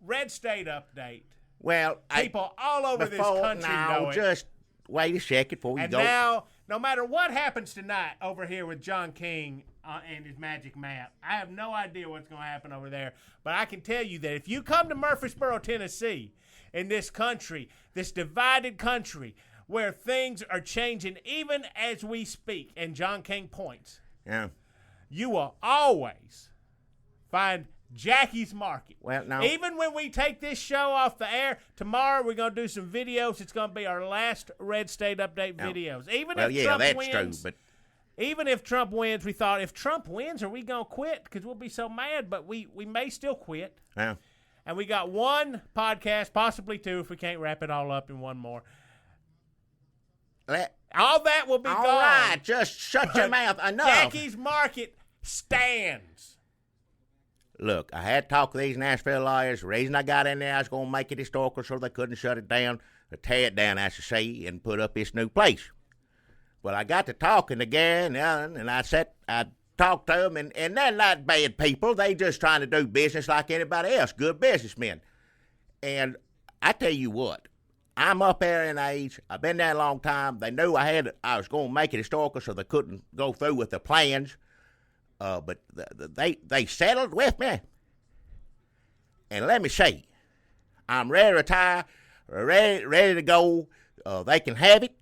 C: Red State Update.
B: Well,
C: people all over this country know it.
B: Just wait a second before you go.
C: And now, no matter what happens tonight over here with John King and his magic map, I have no idea what's going to happen over there. But I can tell you that if you come to Murfreesboro, Tennessee, in this country, this divided country, where things are changing even as we speak, and John King points, you will always find Jackie's Market.
B: Well, no.
C: Even when we take this show off the air, tomorrow we're going to do some videos. It's going to be our last Red State Update videos. Even if Trump wins, we thought, if Trump wins, are we going to quit? Because we'll be so mad, but we may still quit.
B: Yeah.
C: And we got one podcast, possibly two, if we can't wrap it all up in one more. All that will be gone.
B: All right, just shut your mouth. Enough.
C: Jackie's Market stands.
B: Look, I had to talk to these Nashville lawyers. The reason I got in there, I was going to make it historical so they couldn't shut it down, or tear it down, I should say, and put up this new place. Well, I got to talking again, and I talked to them, and they're not bad people. They just trying to do business like anybody else, good businessmen. And I tell you what, I'm up there in age. I've been there a long time. They knew I was going to make it historical, so they couldn't go through with the plans. But they settled with me. And let me say, I'm ready to retire, ready to go. They can have it.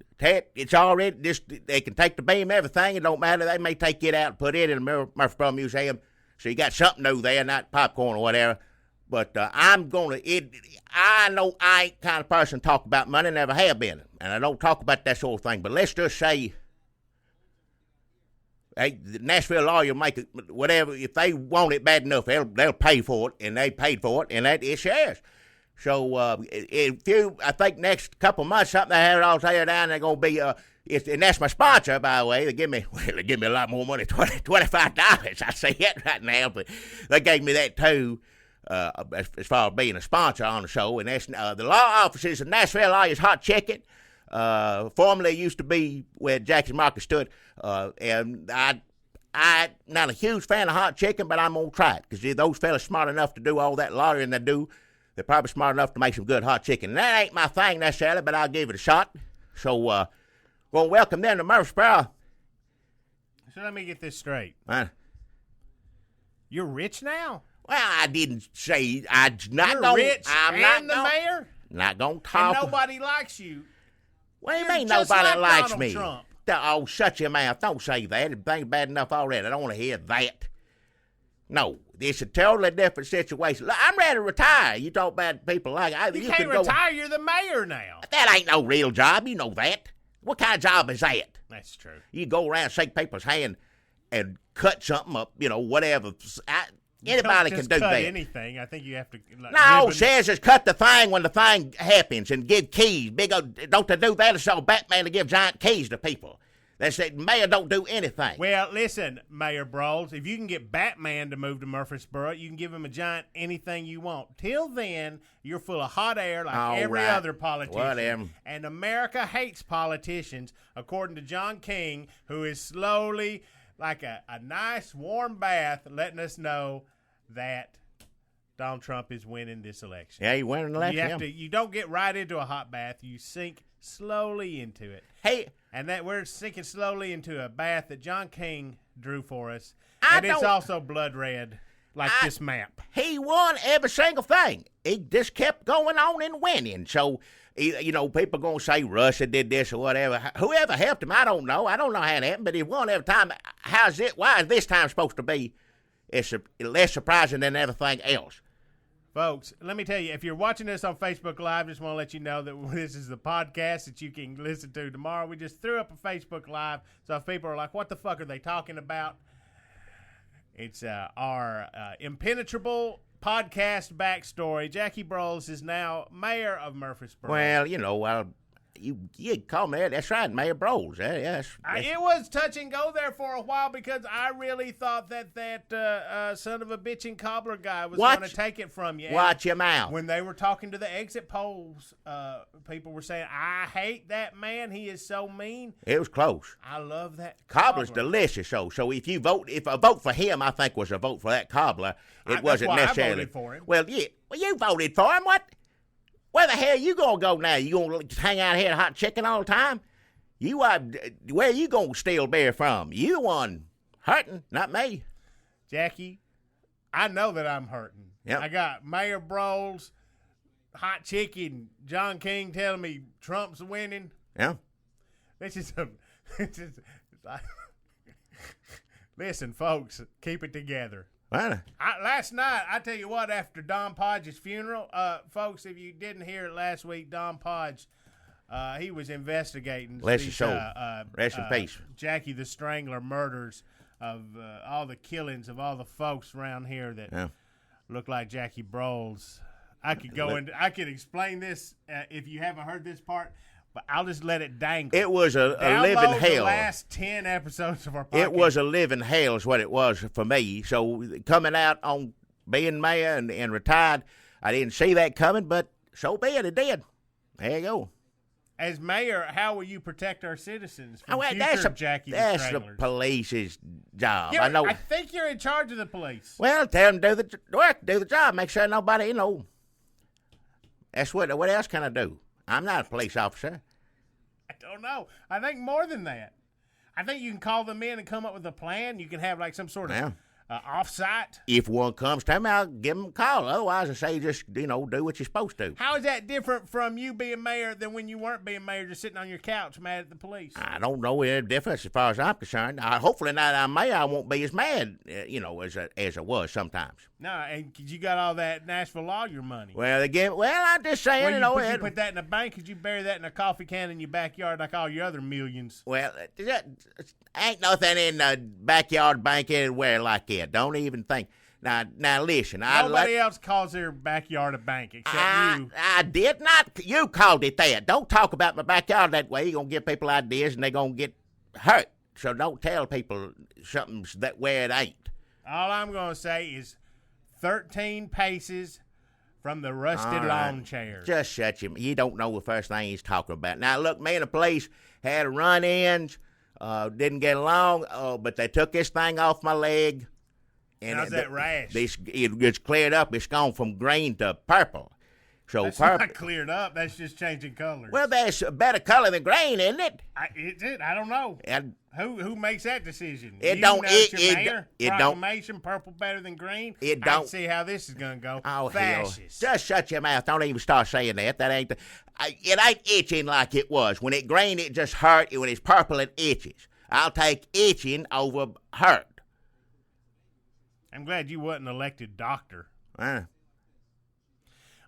B: It's already, they can take the beam, everything. It don't matter. They may take it out and put it in the Murfreesboro Museum. So you got something new there, not popcorn or whatever. But I'm going to, I know I ain't the kind of person to talk about money, never have been. And I don't talk about that sort of thing. But let's just say, hey, the Nashville lawyer make it, whatever, if they want it bad enough, they'll pay for it, and they paid for it, and it's theirs. So I think next couple of months, something they have it all tear down, they're going to be, and that's my sponsor, by the way. They give me a lot more money, $25. I say it right now, but they gave me that too. As far as being a sponsor on the show, and that's the law offices of Nashville Lawyers Hot Chicken. Formerly used to be where Jackie's Market stood, and I'm not a huge fan of hot chicken, but I'm gonna try it because those fellas smart enough to do all that lawyering they do. They're probably smart enough to make some good hot chicken. And that ain't my thing necessarily, but I'll give it a shot. So, we'll welcome them to Murfreesboro.
C: So let me get this straight.
B: Huh?
C: You're rich now?
B: Well, I didn't say I'm not
C: You're
B: gonna.
C: Rich
B: I'm
C: and
B: not
C: the mayor.
B: Not gonna talk.
C: And nobody likes you.
B: What do you
C: You're
B: mean
C: just
B: nobody
C: like
B: likes
C: Donald
B: me?
C: Trump.
B: Oh, shut your mouth! Don't say that. Everything's bad enough already. I don't want to hear that. No, it's a totally different situation. Look, I'm ready to retire. You talk about people like
C: you can't retire. You're the mayor now.
B: That ain't no real job. You know that. What kind of job is that?
C: That's true.
B: You go around, shake people's hand, and cut something up. Whatever. Anybody can do
C: cut
B: that.
C: Anything. I think you have to.
B: No, says just cut the thing when the thing happens and give keys. Big old, don't they do that? It's all Batman to give giant keys to people. They said mayor don't do anything.
C: Well, listen, Mayor Broles, if you can get Batman to move to Murfreesboro, you can give him a giant anything you want. Till then, you're full of hot air like every other politician.
B: Whatever.
C: And America hates politicians, according to John King, who is slowly, like a nice warm bath, letting us know that Donald Trump is winning this election.
B: Yeah, he winning the election.
C: You don't get right into a hot bath. You sink slowly into it.
B: Hey.
C: And that we're sinking slowly into a bath that John King drew for us. It's also blood red, like this map.
B: He won every single thing. He just kept going on and winning. So, people going to say Russia did this or whatever. Whoever helped him, I don't know. I don't know how it happened, but he won every time. Why is this time supposed to be less surprising than everything else?
C: Folks, let me tell you, if you're watching this on Facebook Live, just want to let you know that this is the podcast that you can listen to tomorrow. We just threw up a Facebook Live, so if people are like, what the fuck are they talking about? It's our impenetrable podcast backstory. Jackie Broles is now mayor of Murfreesboro.
B: Well, you call me that. That's right, Mayor Broles. Yes.
C: It was touch and go there for a while because I really thought that son of a bitchin' cobbler guy was going to take it from you.
B: Watch your mouth.
C: When they were talking to the exit polls, people were saying, I hate that man. He is so mean.
B: It was close.
C: I love that
B: cobbler's delicious. So if a vote for him, I think was a vote for that cobbler. It wasn't necessarily.
C: I voted for him.
B: Well, yeah. Well, you voted for him. What? Where the hell you gonna go now? You gonna hang out here at Hot Chicken all the time? Where you gonna steal beer from? You the one hurting, not me.
C: Jackie, I know that I'm hurting.
B: Yep.
C: I got Mayor Broles, Hot Chicken, John King telling me Trump's winning.
B: Yeah.
C: Listen, folks, keep it together.
B: Well,
C: Last night, I tell you what, after Don Podge's funeral, folks, if you didn't hear it last week, Don Podge, he was investigating
B: rest in peace.
C: Jackie the Strangler murders of all the killings of all the folks around here that look like Jackie Broles. I could explain this if you haven't heard this part. But I'll just let it dangle.
B: It was a living hell.
C: The last 10 episodes of our podcast.
B: It was a living hell is what it was for me. So coming out on being mayor and retired, I didn't see that coming, but so be it. It did. There you go.
C: As mayor, how will you protect our citizens from Jackie the
B: Stranglers? That's the police's job. I know.
C: I think you're in charge of the police.
B: Well, tell them do the work, do the job, make sure nobody, That's what else can I do? I'm not a police officer.
C: I don't know. I think more than that. I think you can call them in and come up with a plan. You can have like some sort of off-site.
B: If one comes to me, I'll give them a call. Otherwise, I say just, do what you're supposed to.
C: How is that different from you being mayor than when you weren't being mayor, just sitting on your couch mad at the police?
B: I don't know any difference as far as I'm concerned. Hopefully now that I'm mayor, I won't be as mad, as I was sometimes.
C: No, and you got all that Nashville lawyer money.
B: Well, I'm just saying,
C: you put that in a bank? Could you bury that in a coffee can in your backyard like all your other millions?
B: Well, ain't nothing in the backyard bank anywhere like that. Don't even think. Now listen.
C: Nobody else calls their backyard a bank except you.
B: I did not. You called it that. Don't talk about my backyard that way. You're going to give people ideas and they're going to get hurt. So don't tell people something's that way it ain't.
C: All I'm going to say is 13 paces from the rusted lawn chairs.
B: Just shut you. You don't know the first thing he's talking about. Now, look, me and the police had run-ins, didn't get along, but they took this thing off my leg. And
C: how's that rash?
B: It's cleared up. It's gone from green to purple. So
C: that's
B: purple.
C: Not cleared up. That's just changing colors.
B: Well, that's a better color than green, isn't it?
C: I don't know.
B: And
C: who makes that decision?
B: It don't.
C: Proclamation, purple better than green.
B: It don't.
C: I see how this is gonna go.
B: Oh,
C: fascist.
B: Hell. Just shut your mouth. Don't even start saying that. That ain't. It ain't itching like it was. When it green, it just hurt. When it's purple, it itches. I'll take itching over hurt.
C: I'm glad you wasn't elected doctor.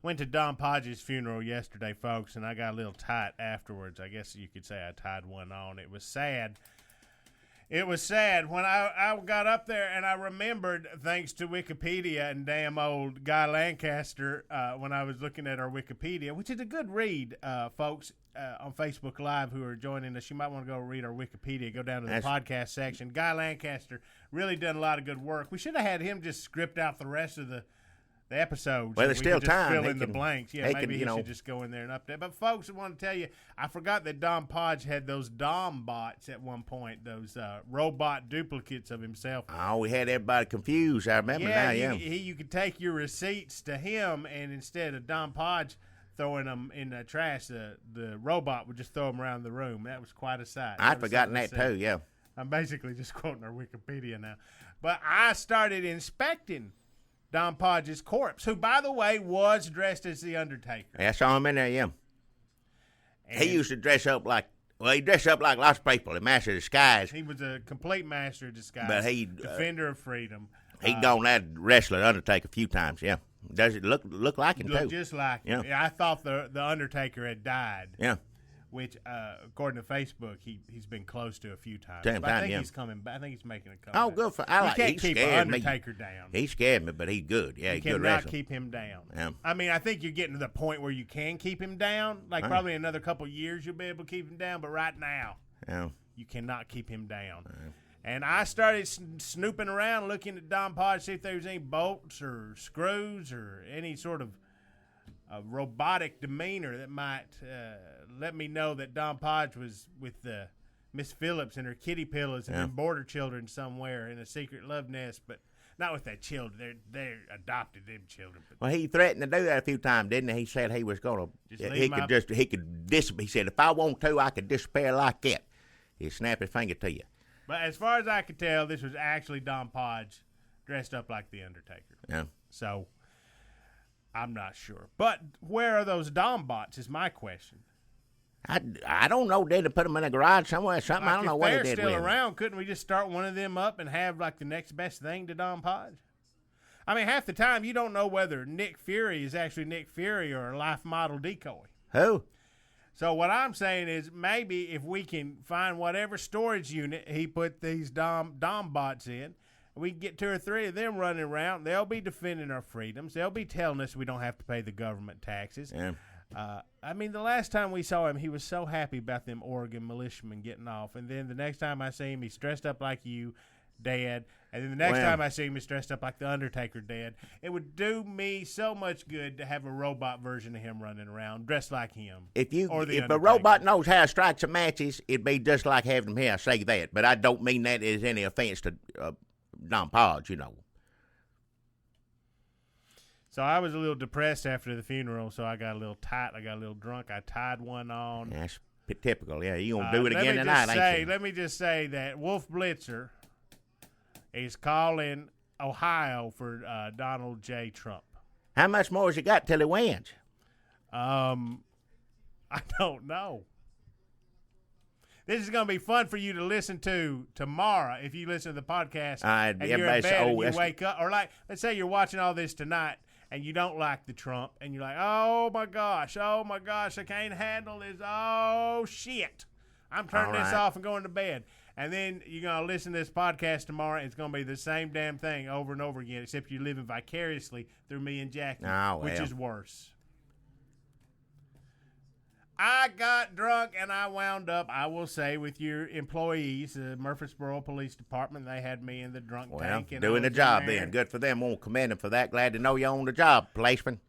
C: Went to Don Podge's funeral yesterday, folks, and I got a little tight afterwards. I guess you could say I tied one on. It was sad. It was sad when I got up there and I remembered, thanks to Wikipedia and damn old Guy Lancaster, when I was looking at our Wikipedia, which is a good read, folks, on Facebook Live who are joining us. You might want to go read our Wikipedia. Go down to the podcast section. Guy Lancaster really done a lot of good work. We should have had him just script out the rest of the episodes.
B: Well, there's
C: we
B: still
C: could just
B: time.
C: Fill
B: They
C: in the
B: can-
C: blanks. Yeah,
B: they
C: maybe
B: can,
C: he should just go in there and update. But folks, I want to tell you, I forgot that Don Podge had those Dom bots at one point. Those robot duplicates of himself.
B: Oh, we had everybody confused. I remember now. Yeah.
C: You could take your receipts to him, and instead of Don Podge throwing them in the trash, the robot would just throw them around the room. That was quite a sight.
B: I'd forgotten that too. Yeah.
C: I'm basically just quoting our Wikipedia now. But I started inspecting Don Podge's corpse, who, by the way, was dressed as the Undertaker.
B: Yeah, I saw him in there. Yeah.
C: And
B: He used to dress up like. Well, he dressed up like lots of people. The master of disguise.
C: he was a complete master of disguise.
B: But he,
C: defender of freedom.
B: He'd gone that wrestler Undertaker a few times. Yeah. Does it look like him
C: Looked
B: too?
C: just like him.
B: Yeah.
C: I thought the Undertaker had died.
B: Yeah.
C: Which, according to Facebook, he's been close to a few times.
B: Same
C: But I
B: time,
C: think
B: yeah.
C: he's coming back. I think he's making a comeback.
B: Oh, good for. I like.
C: You can't
B: He
C: keep
B: scared me.
C: Undertaker down.
B: He scared me, but he's good. Yeah,
C: You
B: he's a good
C: cannot
B: wrestler.
C: keep him down.
B: Yeah.
C: I mean, I think you're getting to the point where you can keep him down. Like probably another couple years you'll be able to keep him down. But right now,
B: Yeah.
C: you cannot keep him down. And I started snooping around, looking at Don Podge, see if there was any bolts or screws or any sort of robotic demeanor that might let me know that Don Podge was with Miss Phillips and her kitty pillows and them border children somewhere in a secret love nest, but not with their children. They're adopted them children. But
B: Well, he threatened to do that a few times, didn't he? He said he was going
C: Just
B: to.
C: leave
B: He said if I want to, I could disappear like that. He'd snap his finger to you.
C: But as far as I could tell, this was actually Don Podge dressed up like the Undertaker.
B: Yeah.
C: So I'm not sure. But where are those Dom bots is my question.
B: I don't know. Did they put them in a garage somewhere or something? I don't know what
C: If
B: they
C: they're
B: did
C: still
B: with 'em.
C: around, couldn't we just start one of them up and have like the next best thing to Don Podge? I mean, half the time you don't know whether Nick Fury is actually Nick Fury or a life model decoy.
B: Who?
C: So what I'm saying is maybe if we can find whatever storage unit he put these Dom bots in, we can get 2 or 3 of them running around. They'll be defending our freedoms. They'll be telling us we don't have to pay the government taxes.
B: Yeah.
C: I mean, the last time we saw him, he was so happy about them Oregon militiamen getting off. And then the next time I see him, he's dressed up like you, Dad. And then the next time I see him, he's dressed up like the Undertaker, Dad. It would do me so much good to have a robot version of him running around, dressed like him.
B: If a
C: Undertaker.
B: robot knows how to strike some matches, it'd be just like having him here. I say that, but I don't mean that as any offense to Don Podge, you know.
C: So I was a little depressed after the funeral, so I got a little tight. I got a little drunk. I tied one on.
B: That's typical. Yeah, you gonna do it again tonight, ain't you?
C: Let me just say that Wolf Blitzer is calling Ohio for Donald J. Trump.
B: How much more has he got till he wins?
C: I don't know. This is going to be fun for you to listen to tomorrow if you listen to the podcast and you're in bed and you wake up. Or like, let's say you're watching all this tonight and you don't like the Trump and you're like, oh my gosh, I can't handle this. Oh, shit. I'm turning this off and going to bed. And then you're going to listen to this podcast tomorrow, and it's going to be the same damn thing over and over again, except you're living vicariously through me and Jackie, which is worse. I got drunk, and I wound up, I will say, with your employees, the Murfreesboro Police Department. They had me in the drunk tank. And
B: doing the job then. Good for them. Won't commend them for that. Glad to know you're on the job, policeman.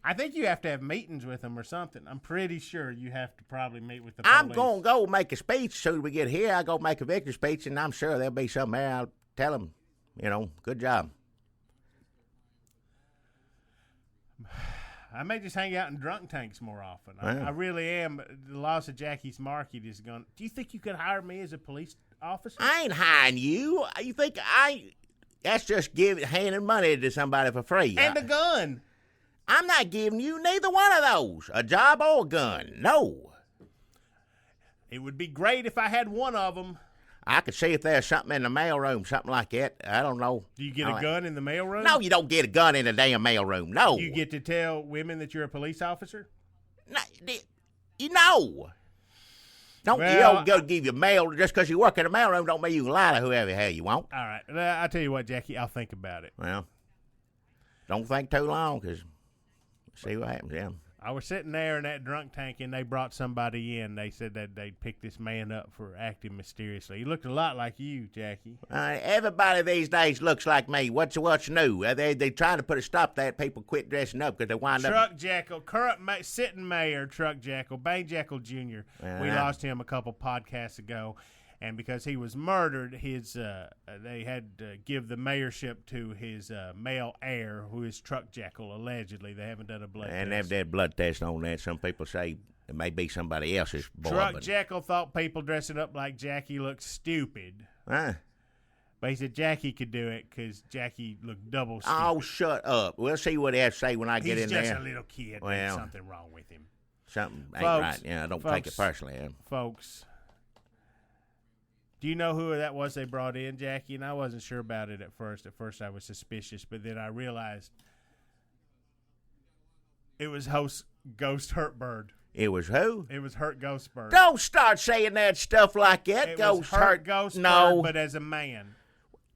C: I think you have to have meetings with them or something. I'm pretty sure you have to probably meet with the police.
B: I'm going to go make a speech as soon as we get here. I'll go make a victory speech, and I'm sure there'll be something there. I'll tell them, good job.
C: I may just hang out in drunk tanks more often.
B: Yeah.
C: I really am. The loss of Jackie's market is going. Do you think you could hire me as a police officer?
B: I ain't hiring you. You think that's just handing money to somebody for free.
C: And a gun.
B: I'm not giving you neither one of those, a job or a gun. No.
C: It would be great if I had one of them.
B: I could see if there's something in the mailroom, something like that. I don't know.
C: Do you get a gun in the mailroom?
B: No, you don't get a gun in the damn mailroom. No.
C: You get to tell women that you're a police officer?
B: No. You know. You don't go give your mail just because you work in the mailroom. Don't mean you can lie to whoever the hell you want.
C: All right. I'll tell you what, Jackie. I'll think about it.
B: Well, don't think too long because see what happens. Yeah.
C: I was sitting there in that drunk tank, and they brought somebody in. They said that they'd pick this man up for acting mysteriously. He looked a lot like you, Jackie.
B: Everybody these days looks like me. What's new? They trying to put a stop to that. People quit dressing up because they wind up.
C: Truck Jackal, current sitting mayor, Truck Jackal, Bane Jackal Jr. We lost him a couple podcasts ago. And because he was murdered, they had to give the mayorship to his male heir, who is Truck Jackal, allegedly. They haven't done a blood test.
B: And they've done blood test on that. Some people say it may be somebody else's boy.
C: Truck Jackal thought people dressing up like Jackie looked stupid.
B: Huh?
C: But he said Jackie could do it because Jackie looked double stupid.
B: Oh, shut up. We'll see what they have to say when I get in there.
C: He's just a little kid. Well, there's something wrong with him.
B: Something ain't right. Yeah, I don't take it personally.
C: Folks. Do you know who that was they brought in, Jackie? And I wasn't sure about it at first. At first I was suspicious, but then I realized it was host Ghost Hurtbird.
B: It was who?
C: It was Hurt Ghostbird.
B: Don't start saying that stuff like that.
C: It was Hurt Ghostbird,
B: no,
C: but as a man.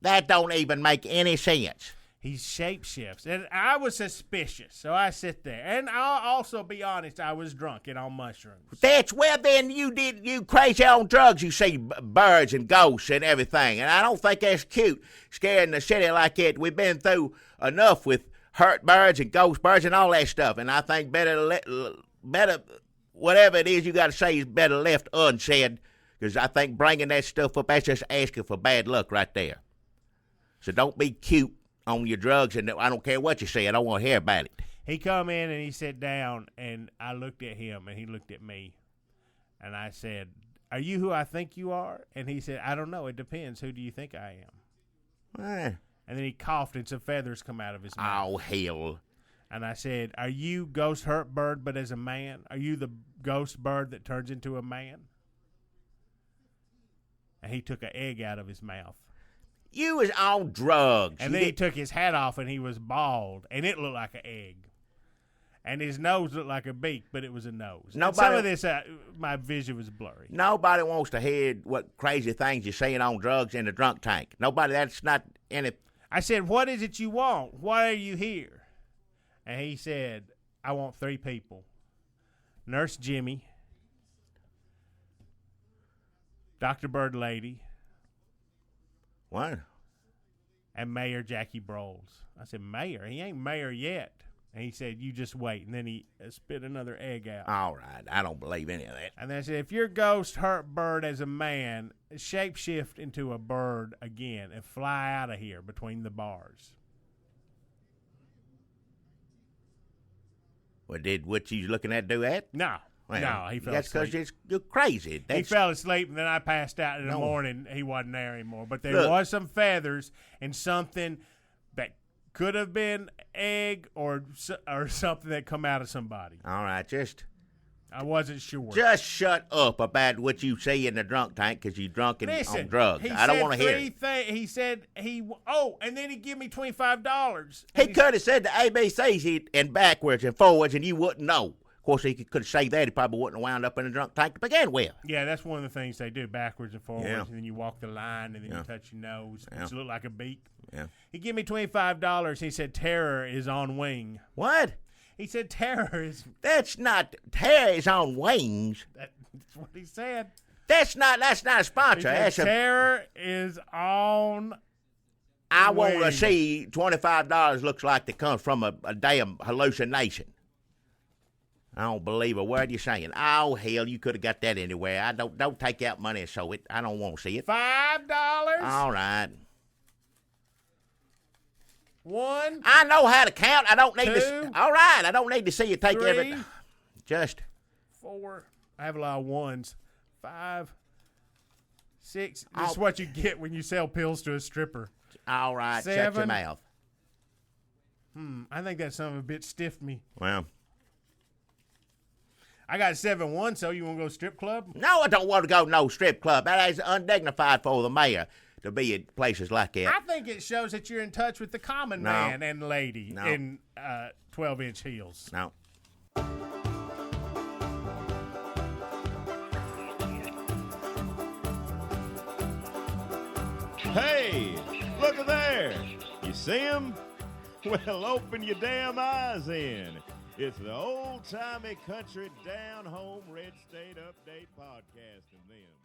B: That don't even make any sense.
C: He shapeshifts. And I was suspicious, so I sit there. And I'll also be honest, I was drunk and on mushrooms.
B: Then you crazy on drugs. You see birds and ghosts and everything. And I don't think that's cute, scaring the city like that. We've been through enough with hurt birds and ghost birds and all that stuff. And I think better, whatever it is you got to say is better left unsaid. Because I think bringing that stuff up, that's just asking for bad luck right there. So don't be cute on your drugs, and I don't care what you say. I don't want to hear about it.
C: He come in and he sat down, and I looked at him, and he looked at me, and I said, "Are you who I think you are?" And he said, "I don't know. It depends. Who do you think I am?" And then he coughed, and some feathers come out of his mouth.
B: Oh, hell.
C: And I said, "Are you Ghost Hurt Bird, but as a man? Are you the ghost bird that turns into a man?" And he took an egg out of his mouth.
B: You was on drugs.
C: And then he took his hat off, and he was bald, and it looked like an egg. And his nose looked like a beak, but it was a nose. Some of this, my vision was blurry.
B: Nobody wants to hear what crazy things you're saying on drugs in the drunk tank. Nobody, that's not any...
C: I said, "What is it you want? Why are you here?" And he said, "I want 3 people. Nurse Jimmy, Dr. Bird Lady,
B: what?
C: and Mayor Jackie Broles." I said, "Mayor? He ain't mayor yet." And he said, "You just wait." And then he spit another egg out.
B: All right. I don't believe any of that.
C: And then I said, "If your ghost hurt bird as a man, shapeshift into a bird again and fly out of here between the bars."
B: Well, did what you looking at do that?
C: No.
B: Well,
C: no, he fell
B: that's
C: asleep.
B: because you're crazy.
C: He fell asleep, and then I passed out in the morning. He wasn't there anymore. But there was some feathers and something that could have been egg or something that come out of somebody.
B: All right,
C: I wasn't sure.
B: Just shut up about what you see in the drunk tank because you drunk and on drugs. I don't want to hear it.
C: He said and then he give me $25.
B: He could have said the ABCs and backwards and forwards, and you wouldn't know. Of course, he could have said that. He probably wouldn't have wound up in a drunk tank to begin with.
C: Yeah, that's one of the things they do, backwards and forwards, and then you walk the line, and then you touch your nose, which look like a beak.
B: Yeah.
C: He gave me $25. He said, "Terror is on wing."
B: What?
C: He said, "Terror is..."
B: That's not... Terror is on wings.
C: That's what he said.
B: That's not a sponsor.
C: He said, "Terror is on
B: I want to see $25 looks like it comes from a damn hallucination. I don't believe a word you're saying. Oh, hell, you could have got that anywhere. I don't take out money and show it. I don't want to see it.
C: $5.
B: All right.
C: 1.
B: I know how to count. I don't need
C: 2,
B: to. All right. I don't need to see you take
C: 3,
B: everything. Just
C: 4. I have a lot of 1s. 5, 6. This is what you get when you sell pills to a stripper.
B: All right.
C: 7.
B: Shut your mouth.
C: I think that son of a bitch stiffed me.
B: Well.
C: I got 7-1, so you want to go strip club?
B: No, I don't want to go no strip club. That is undignified for the mayor to be at places like that.
C: I think it shows that you're in touch with the common man and lady in 12-inch heels.
B: No.
A: Hey, look at there. You see him? Well, open your damn eyes in. It's the old-timey country down home red state update podcast and them.